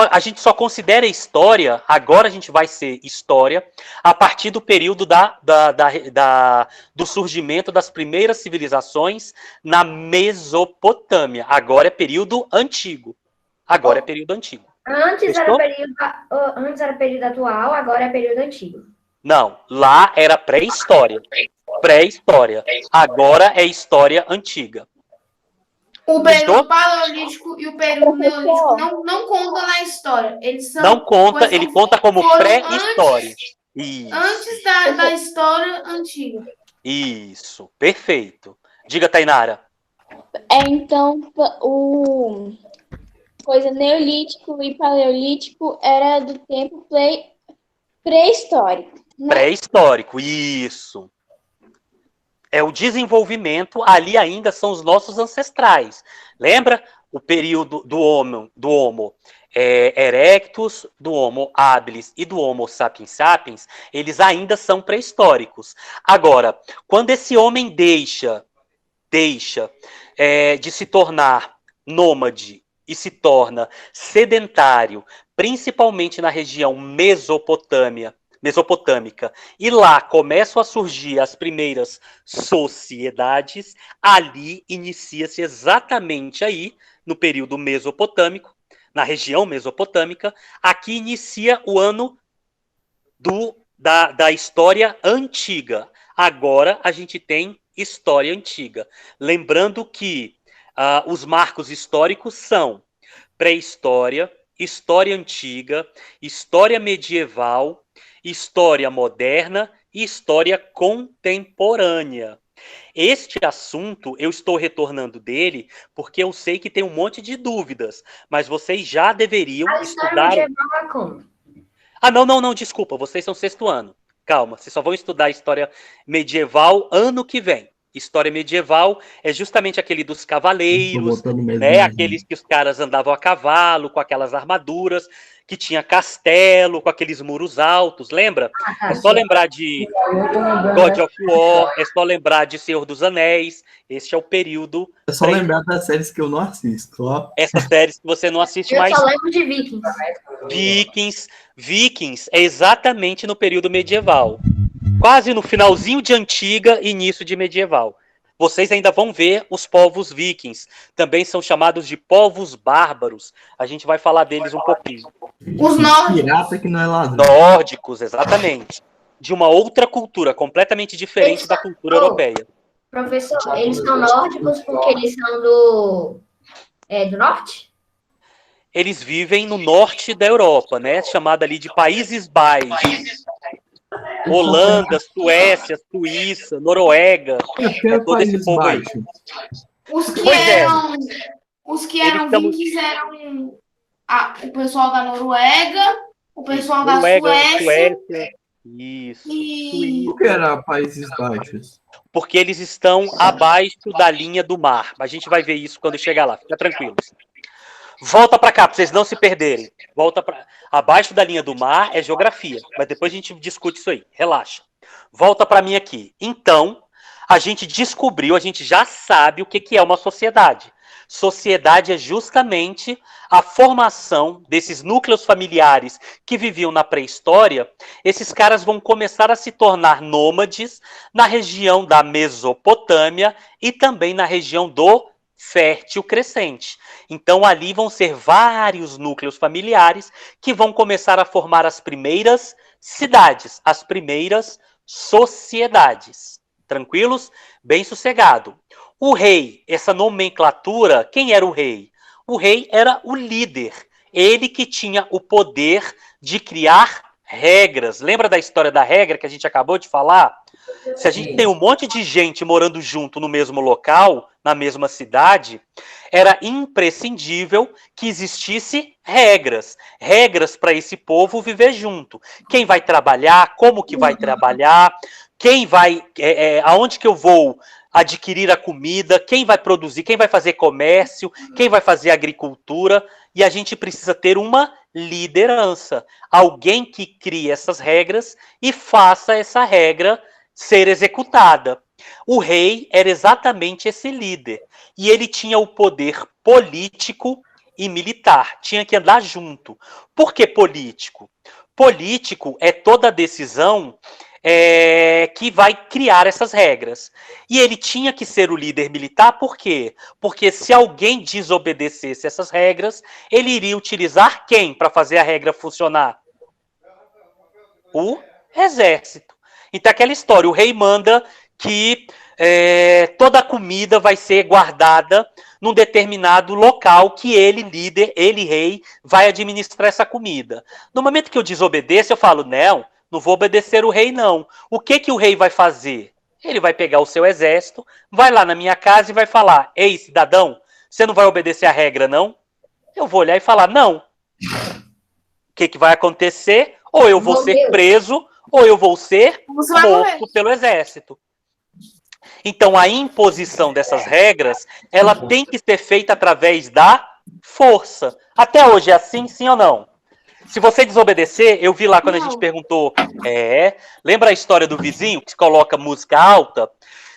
A gente só considera história, agora a gente vai ser história, a partir do período do surgimento das primeiras civilizações na Mesopotâmia. Agora é período antigo. Agora é período antigo. Antes era período atual, agora é período antigo. Não, lá era pré-história. Pré-história. Agora é história antiga. O período paleolítico e o período neolítico não conta na história. Eles são não conta, ele conta como pré-história. Antes da história antiga. Isso, perfeito. Diga, Tainara. Então, o neolítico e paleolítico era do tempo Pré-histórico. Pré-histórico, isso. É o desenvolvimento, ali ainda são os nossos ancestrais. Lembra o período do Homo erectus, do Homo habilis e do Homo sapiens sapiens, eles ainda são pré-históricos. Agora, quando esse homem deixa de se tornar nômade e se torna sedentário, principalmente na região mesopotâmica, e lá começam a surgir as primeiras sociedades, ali inicia-se exatamente aí, no período mesopotâmico, na região mesopotâmica, aqui inicia o ano da história antiga. Agora a gente tem história antiga. Lembrando que os marcos históricos são pré-história, história antiga, história medieval, história moderna e história contemporânea. Este assunto, eu estou retornando dele, porque eu sei que tem um monte de dúvidas, mas vocês já deveriam estudar... Não, desculpa, vocês são 6º ano. Calma, vocês só vão estudar a história medieval ano que vem. História medieval é justamente aquele dos cavaleiros, né? Aqueles que os caras andavam a cavalo, com aquelas armaduras, que tinha castelo, com aqueles muros altos, lembra? É só lembrar de God of War, é só lembrar de Senhor dos Anéis, este é o período... É só lembrar das séries que eu não assisto, ó. Essas séries que você não assiste mais... Eu só lembro de Vikings. Vikings é exatamente no período medieval. Quase no finalzinho de antiga e início de medieval. Vocês ainda vão ver os povos vikings. Também são chamados de povos bárbaros. A gente vai falar deles um pouquinho. Os nórdicos. Pirata que não é ladrão. Nórdicos, exatamente. De uma outra cultura, completamente diferente da cultura europeia. Professor, eles são nórdicos porque eles são do norte? Eles vivem no norte da Europa, né? Chamada ali de Países Baixos. Holanda, Suécia, Suíça, Noruega, todo esse povo aí. Os que eram vikings eram o pessoal da Noruega, o pessoal da Suécia. Isso. Por que era Países Baixos? Porque eles estão abaixo da linha do mar. A gente vai ver isso quando chegar lá, fica tranquilos. Volta para cá, para vocês não se perderem. Volta para abaixo da linha do mar é geografia, mas depois a gente discute isso aí. Relaxa. Volta para mim aqui. Então, a gente descobriu, a gente já sabe o que é uma sociedade. Sociedade é justamente a formação desses núcleos familiares que viviam na pré-história. Esses caras vão começar a se tornar nômades na região da Mesopotâmia e também na região do Fértil Crescente. Então ali vão ser vários núcleos familiares que vão começar a formar as primeiras cidades, as primeiras sociedades. Tranquilos? Bem sossegado. O rei, essa nomenclatura, quem era o rei? O rei era o líder, ele que tinha o poder de criar regras. Lembra da história da regra que a gente acabou de falar? Se a gente tem um monte de gente morando junto no mesmo local, na mesma cidade, era imprescindível que existisse regras. Regras para esse povo viver junto. Quem vai trabalhar, como que vai trabalhar, quem vai, aonde que eu vou adquirir a comida, quem vai produzir, quem vai fazer comércio, quem vai fazer agricultura, e a gente precisa ter uma liderança. Alguém que crie essas regras e faça essa regra ser executada. O rei era exatamente esse líder. E ele tinha o poder político e militar. Tinha que andar junto. Por que político? Político é toda decisão que vai criar essas regras. E ele tinha que ser o líder militar, por quê? Porque se alguém desobedecesse essas regras, ele iria utilizar quem para fazer a regra funcionar? O exército. Então, aquela história, o rei manda que toda a comida vai ser guardada num determinado local que ele, líder, ele, rei, vai administrar essa comida. No momento que eu desobedeço, eu falo, não vou obedecer o rei, não. O que o rei vai fazer? Ele vai pegar o seu exército, vai lá na minha casa e vai falar, ei, cidadão, você não vai obedecer a regra, não? Eu vou olhar e falar, não. O que vai acontecer? Ou eu vou ser preso, ou eu vou ser Você vai morrer. morto pelo exército. Então, a imposição dessas regras, ela tem que ser feita através da força. Até hoje é assim, sim ou não? Se você desobedecer, eu vi lá quando a gente perguntou, lembra a história do vizinho que coloca música alta?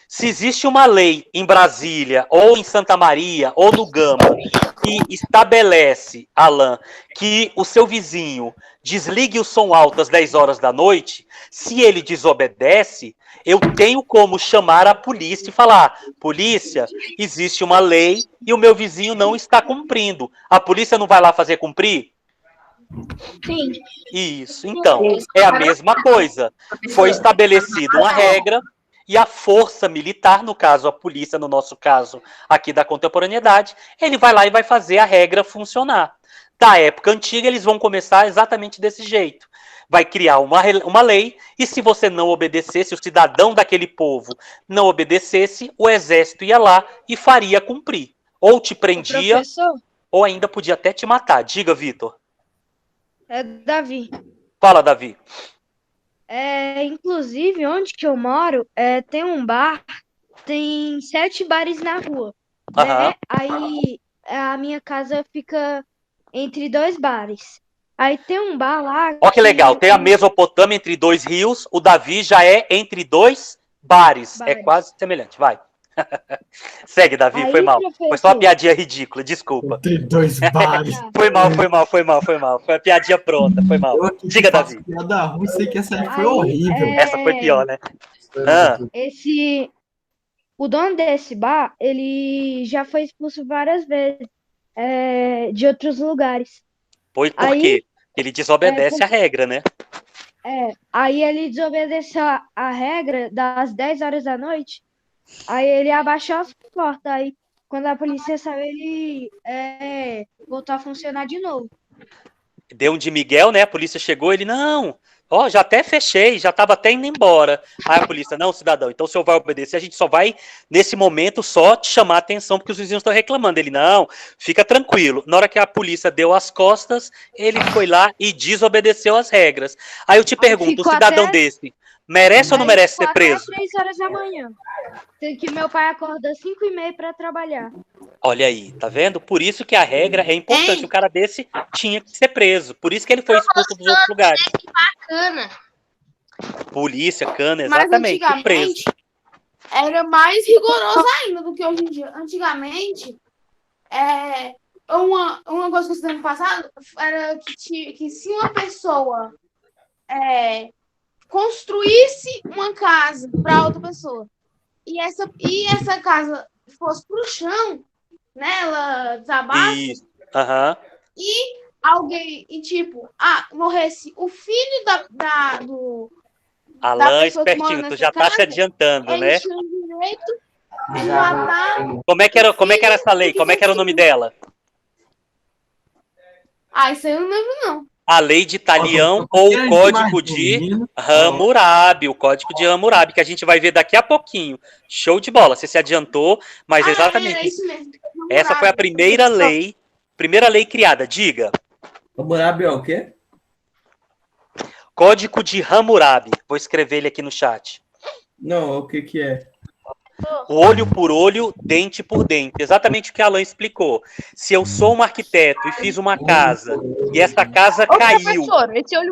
Se existe uma lei em Brasília, ou em Santa Maria, ou no Gama, que estabelece, Alan, que o seu vizinho desligue o som alto às 10 horas da noite, se ele desobedece, eu tenho como chamar a polícia e falar: polícia, existe uma lei e o meu vizinho não está cumprindo. A polícia não vai lá fazer cumprir? Sim. Isso, então, é a mesma coisa. Foi estabelecida uma regra e a força militar, no caso a polícia, no nosso caso aqui da contemporaneidade, ele vai lá e vai fazer a regra funcionar. Da época antiga, eles vão começar exatamente desse jeito. Vai criar uma lei, e se você não obedecesse, o cidadão daquele povo não obedecesse, o exército ia lá e faria cumprir. Ou te prendia, Professor, ou ainda podia até te matar. Diga, Vitor. é Davi. Fala, Davi. Inclusive, onde que eu moro, tem um bar, tem 7 bares na rua, né? Aí a minha casa fica entre 2 bares. Aí tem um bar lá. Ó que legal, tem a Mesopotâmia entre 2 rios, o Davi já é entre 2 bares. É quase semelhante, vai. Segue, Davi, Aí, foi mal. professor. Foi só uma piadinha ridícula, desculpa. Entre 2 bares. Foi mal. Foi a piadinha pronta, foi mal. Diga, Davi. Piada ruim, sei que essa aí foi horrível. Essa foi pior, né? O dono desse bar, ele já foi expulso várias vezes de outros lugares. Por quê? Ele desobedece a regra, né? Aí ele desobedeceu a regra das 10 horas da noite. Aí ele abaixou as portas. Aí, quando a polícia saiu, ele voltou a funcionar de novo. Deu um de Miguel, né? A polícia chegou, ele, não, já até fechei, já estava até indo embora. Aí a polícia, não, cidadão, então o senhor vai obedecer, a gente só vai, nesse momento, só te chamar a atenção, porque os vizinhos estão reclamando. Ele, não, fica tranquilo. Na hora que a polícia deu as costas, ele foi lá e desobedeceu as regras. Aí eu te pergunto, um cidadão desse, merece ou não merece ser preso? Até 3 horas da manhã. Tem que meu pai acorda 5h30 para trabalhar. Olha aí, tá vendo? Por isso que a regra é importante. O cara desse tinha que ser preso. Por isso que ele foi expulso dos outros lugares. Que bacana. Polícia, cana, exatamente. Mas Preso. era mais rigoroso ainda do que hoje em dia. Antigamente, uma coisa que você tem passado era que se uma pessoa construísse uma casa para outra pessoa e essa casa fosse pro chão, né, ela desabasse, e alguém, morresse o filho Alan, espertinho, tu já tá se adiantando, né? Eles tinham direito de matar. Como é que era essa lei? Como é que era o nome dela? Isso aí eu não lembro, não. A lei de Talião ou o Código de Hammurabi, o Código de Hammurabi, que a gente vai ver daqui a pouquinho. Show de bola, você se adiantou, mas exatamente isso mesmo. essa foi a primeira lei criada. Diga. Hammurabi é o quê? Código de Hammurabi. Vou escrever ele aqui no chat. Não, o que é? Olho por olho, dente por dente. Exatamente o que a Alan explicou. Se eu sou um arquiteto e fiz uma casa, e essa casa caiu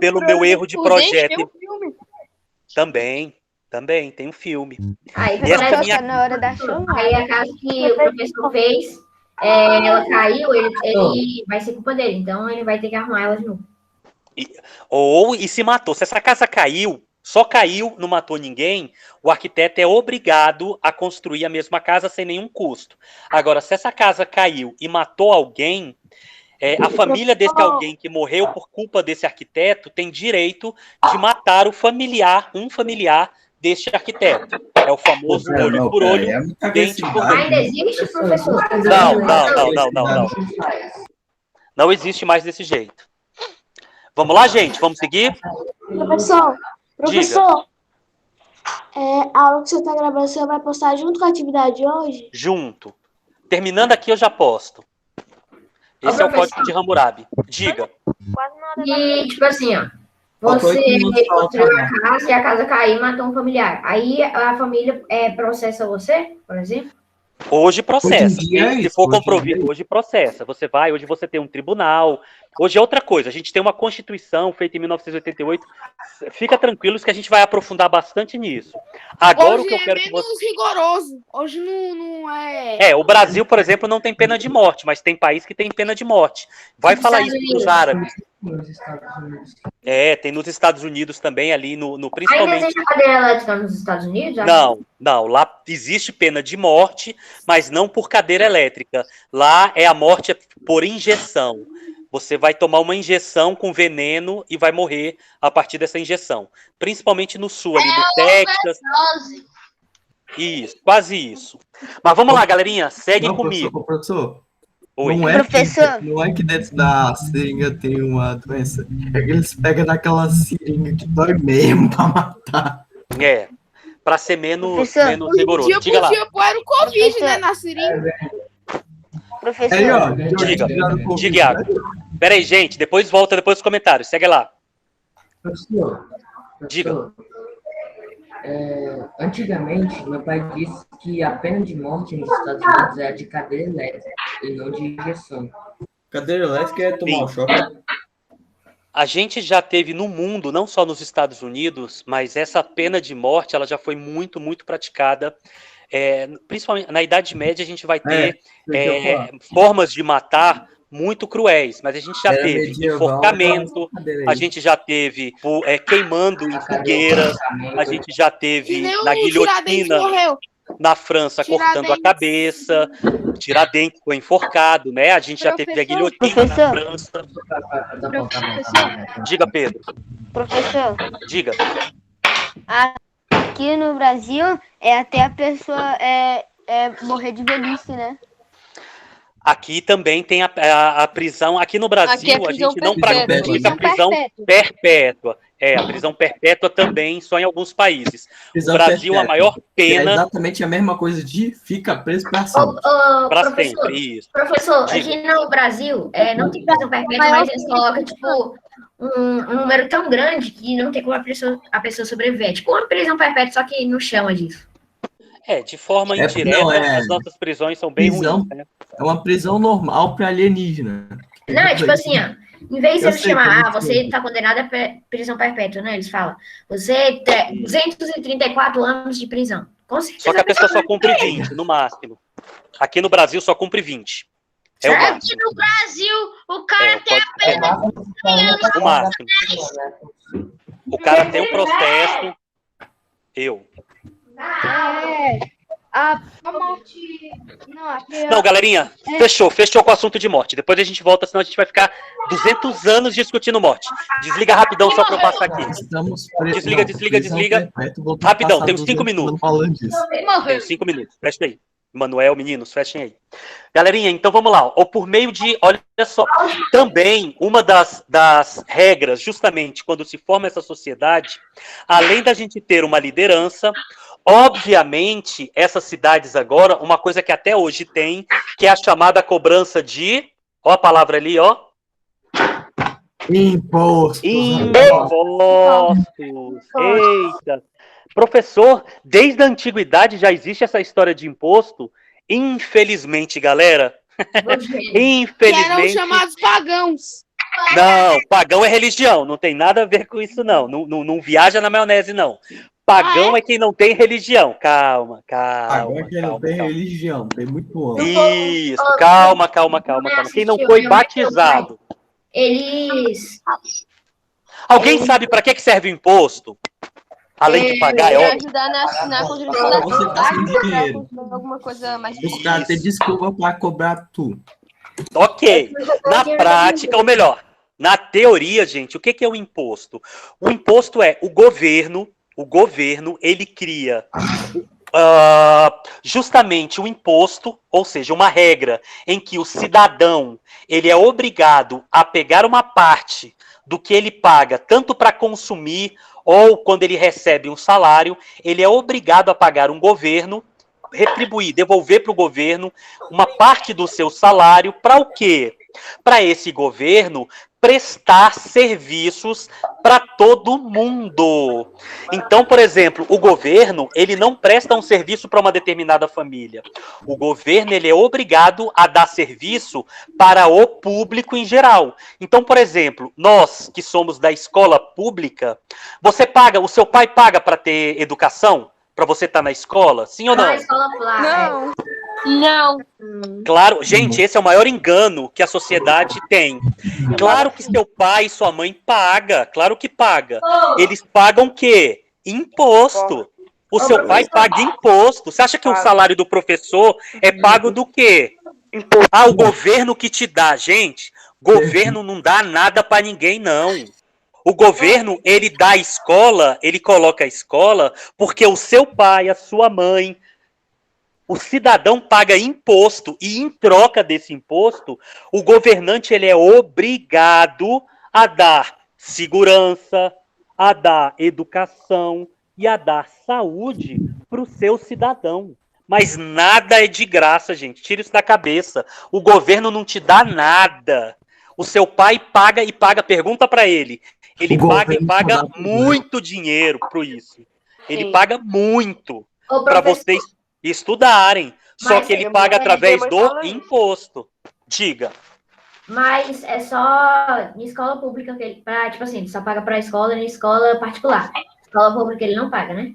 pelo meu erro de projeto. Também, tem um filme. Aí, E essa minha... na hora da chamada. Aí a casa que o professor fez, ela caiu, ele vai ser culpa dele. Então ele vai ter que arrumar ela de novo. E se matou. Se essa casa caiu, só caiu, não matou ninguém, o arquiteto é obrigado a construir a mesma casa sem nenhum custo. Agora, se essa casa caiu e matou alguém, a família desse alguém que morreu por culpa desse arquiteto tem direito de matar um familiar deste arquiteto. É o famoso olho por olho, dente por dente. Ainda existe, professor? Não. Não existe mais desse jeito. Vamos lá, gente? Vamos seguir? Professor, a aula que você está gravando, você vai postar junto com a atividade hoje? Junto. Terminando aqui, eu já posto. Esse é o Código de Hammurabi. Diga. E, tipo assim, ó. Você construiu a casa e a casa caiu e matou um familiar. Aí a família processa você, por exemplo? Hoje processa. Se for hoje comprovado, hoje processa. Hoje você tem um tribunal. Hoje é outra coisa. A gente tem uma Constituição feita em 1988. Fica tranquilos que a gente vai aprofundar bastante nisso. Agora Hoje o que eu quero que menos você... rigoroso. Hoje não é... o Brasil, por exemplo, não tem pena de morte, mas tem país que tem pena de morte. Vai falar isso para os árabes. Tem nos Estados Unidos também, ali no principalmente... Ainda existe a cadeira elétrica nos Estados Unidos? Não. Lá existe pena de morte, mas não por cadeira elétrica. Lá é a morte por injeção. Você vai tomar uma injeção com veneno e vai morrer a partir dessa injeção. Principalmente no sul, ali do Texas. Isso, quase isso. Mas vamos lá, galerinha, segue comigo. Professor, Oi. não é que dentro da seringa tem uma doença. É que eles pegam naquela seringa que dói mesmo pra matar. Pra ser menos rigoroso. Diga lá. Era o Covid, né, na seringa. Professor. Diga, Iago. Pera aí, gente. Depois volta, depois dos comentários. Segue lá. Professor. Diga. Antigamente, meu pai disse que a pena de morte nos Estados Unidos é de cadeira elétrica e não de injeção. Cadeira elétrica é tomar o choque. A gente já teve no mundo, não só nos Estados Unidos, mas essa pena de morte ela já foi muito, muito praticada. Principalmente na Idade Média, a gente vai ter formas de matar muito cruéis, mas a gente já teve enforcamento, a gente já teve queimando em fogueiras, a gente já teve na guilhotina na França cortando a cabeça, Tiradentes foi enforcado, né? A gente já teve a guilhotina na França. Diga, Pedro. Professor. Diga. Aqui no Brasil, até a pessoa morrer de velhice, né? Aqui também tem a prisão. Aqui no Brasil, a gente não pratica a prisão perpétua. A prisão perpétua também, só em alguns países. Prisão no Brasil, perpétua, a maior pena... É exatamente a mesma coisa de fica preso para sempre. Para sempre, isso. Professor, aqui no Brasil, não tem prisão perpétua, mas eles colocam, tipo, um número tão grande que não tem como a pessoa sobreviver. Tipo, uma prisão perpétua, só que não chama disso. De forma indireta, as nossas prisões são bem ruins, né? É uma prisão normal para alienígena. Não, é tipo assim, em vez de eles chamar, você está condenado a prisão perpétua, né? Eles falam, você tem 234 anos de prisão. Com certeza. Só que a pessoa só cumpre 20, no máximo. Aqui no Brasil só cumpre 20. É o máximo. Aqui no Brasil, o cara tem apenas o máximo. O cara tem um processo. A morte... Não, galerinha, fechou com o assunto de morte. Depois a gente volta, senão a gente vai ficar 200 anos discutindo morte. Desliga rapidão só para eu passar aqui. Desliga. Rapidão, tem uns 5 minutos. Tem 5 minutos, fecha aí. Manuel, meninos, fechem aí. Galerinha, então vamos lá. Ou por meio de, olha só, também uma das regras, justamente quando se forma essa sociedade, além da gente ter uma liderança, obviamente, essas cidades agora, uma coisa que até hoje tem, que é a chamada cobrança de, ó a palavra ali, ó. Impostos. Eita. Professor, desde a antiguidade já existe essa história de imposto? Infelizmente, galera. Infelizmente. Que eram chamados pagãos. Não, pagão é religião, não tem nada a ver com isso, não. Não viaja na maionese, não. Pagão é quem não tem religião. Calma. Pagão é quem não tem religião, tem muito ano. Isso, calma. Quem não foi batizado. Alguém sabe para que serve o imposto? Além de pagar, é óbvio. Ajudar na construção da Você tá sem dinheiro. alguma coisa mais Os caras têm desculpa para cobrar tudo. Ok. Na prática, ou melhor, na teoria, gente, o que é o imposto? O imposto é o governo, ele cria justamente o imposto, ou seja, uma regra em que o cidadão, ele é obrigado a pegar uma parte do que ele paga, tanto para consumir, ou quando ele recebe um salário, ele é obrigado a pagar um governo, retribuir, devolver para o governo uma parte do seu salário, para o quê? Para esse governo prestar serviços para todo mundo. Então, por exemplo, o governo, ele não presta um serviço para uma determinada família. O governo, ele é obrigado a dar serviço para o público em geral. Então, por exemplo, nós que somos da escola pública, você paga, o seu pai paga para ter educação? Para você estar na escola? Sim ou não? Na escola pública. Não. Não. Claro, gente, esse é o maior engano que a sociedade tem. Claro que seu pai e sua mãe paga, claro que paga. Eles pagam o quê? Imposto. O seu pai paga imposto. Você acha que o salário do professor é pago do quê? Ah, o governo que te dá, gente. Governo não dá nada para ninguém, não. O governo, ele dá a escola, ele coloca a escola porque o seu pai, a sua mãe, o cidadão paga imposto e em troca desse imposto, o governante ele é obrigado a dar segurança, a dar educação e a dar saúde para o seu cidadão. Mas nada é de graça, gente. Tira isso da cabeça. O governo não te dá nada. O seu pai paga e paga. Pergunta para ele. Ele paga e paga muito dinheiro para isso. Ele paga muito para vocês estudarem. Só que ele paga através do imposto. Diga. Mas é só em escola pública que ele... tipo assim, ele só paga para a escola e em escola particular. Escola pública ele não paga, né?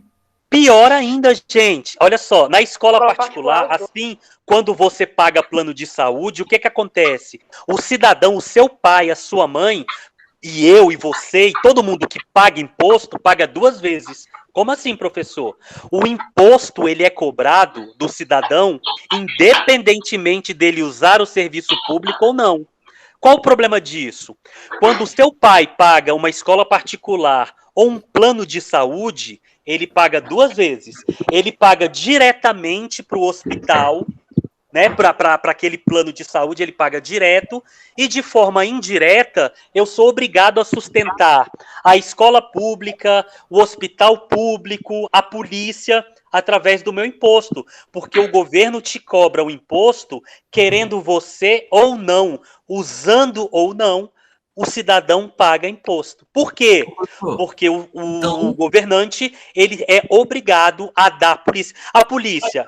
Pior ainda, gente. Olha só, na escola particular, assim, quando você paga plano de saúde, o que acontece? O cidadão, o seu pai, a sua mãe, e eu, e você, e todo mundo que paga imposto, paga 2 vezes. Como assim, professor? O imposto, ele é cobrado do cidadão, independentemente dele usar o serviço público ou não. Qual o problema disso? Quando o seu pai paga uma escola particular ou um plano de saúde, ele paga 2 vezes. Ele paga diretamente para o hospital, né? Para aquele plano de saúde, ele paga direto. E de forma indireta, eu sou obrigado a sustentar a escola pública, o hospital público, a polícia, através do meu imposto. Porque o governo te cobra o imposto, querendo você ou não, usando ou não, o cidadão paga imposto. Por quê? Porque o governante, ele é obrigado a dar a polícia. A polícia,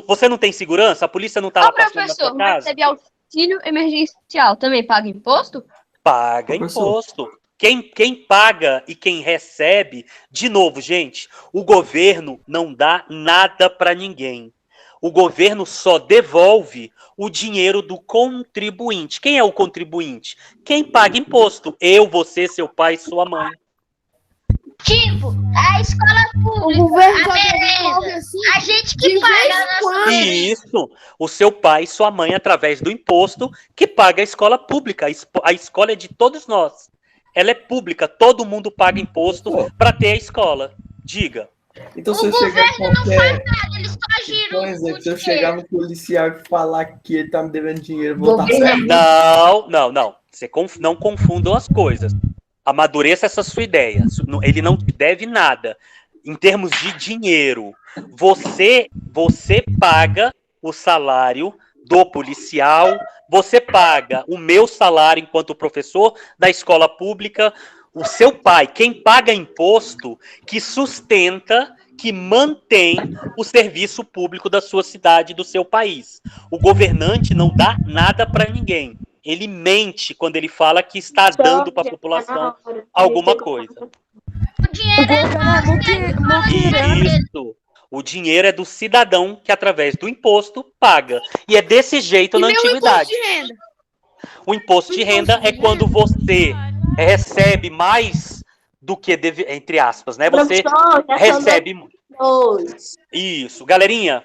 você não tem segurança? A polícia não está lá passando na sua casa? Recebe auxílio emergencial, também paga imposto? Paga imposto. Quem paga e quem recebe, de novo, gente, o governo não dá nada para ninguém. O governo só devolve o dinheiro do contribuinte. Quem é o contribuinte? Quem paga imposto. Eu, você, seu pai, sua mãe. Tipo, a escola pública, O governo a merenda, assim, a gente que paga a nossa Isso. O seu pai e sua mãe, através do imposto, que paga a escola pública. A escola é de todos nós. Ela é pública. Todo mundo paga imposto para ter a escola. Diga. Então, se eu chegar em qualquer... Por exemplo, se eu chegar no policial e falar que ele tá me devendo dinheiro, vou estar certo? Não. Você não confundam as coisas. Amadureça essa sua ideia. Ele não deve nada. Em termos de dinheiro, você paga o salário do policial, você paga o meu salário enquanto professor da escola pública. O seu pai, quem paga imposto, que sustenta, que mantém o serviço público da sua cidade, do seu país. O governante não dá nada para ninguém. Ele mente quando ele fala que está dando para a população alguma coisa. O dinheiro Isso. O dinheiro é do cidadão que, através do imposto, paga. E é desse jeito na antiguidade. O imposto de renda é quando você recebe mais do que deve, entre aspas, né? Você recebe isso. Galerinha,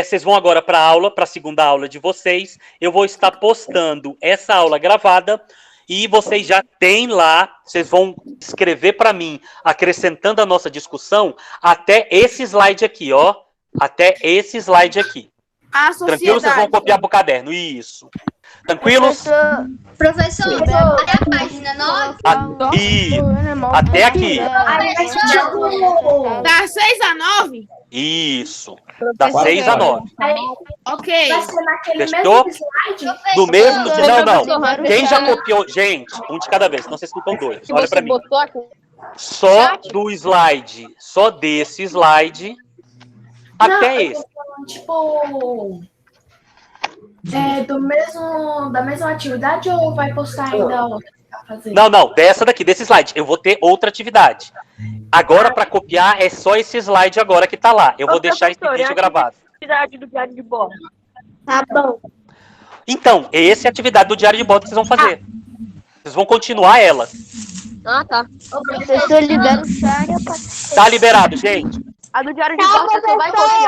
vocês vão agora para a aula, para a segunda aula de vocês. Eu vou estar postando essa aula gravada e vocês já têm lá, vocês vão escrever para mim, acrescentando a nossa discussão, até esse slide aqui, ó. Até esse slide aqui. Tranquilo? Vocês vão copiar para o caderno. Isso. Tranquilos? Professor, até a página 9? Isso. Até aqui. Da 6 a 9? Isso. Das 6 a 9. Ok. Vai ser naquele Fechou? mesmo slide? No mesmo. Não. Quem já copiou. Gente, um de cada vez, senão vocês ficam doidos. Olha pra mim. Só do slide, só desse slide até esse. Tipo, da mesma atividade ou vai postar ainda outra pra fazer? Não, dessa daqui, desse slide. Eu vou ter outra atividade. Agora, para copiar, é só esse slide agora que tá lá. Eu vou deixar esse vídeo gravado. Atividade do diário de bordo. Tá bom. Então, essa é a atividade do diário de bordo que vocês vão fazer. Vocês vão continuar ela. Ah, tá. O professor libera o chat. Tá liberado, gente. A do diário de bordo você só vai copiar.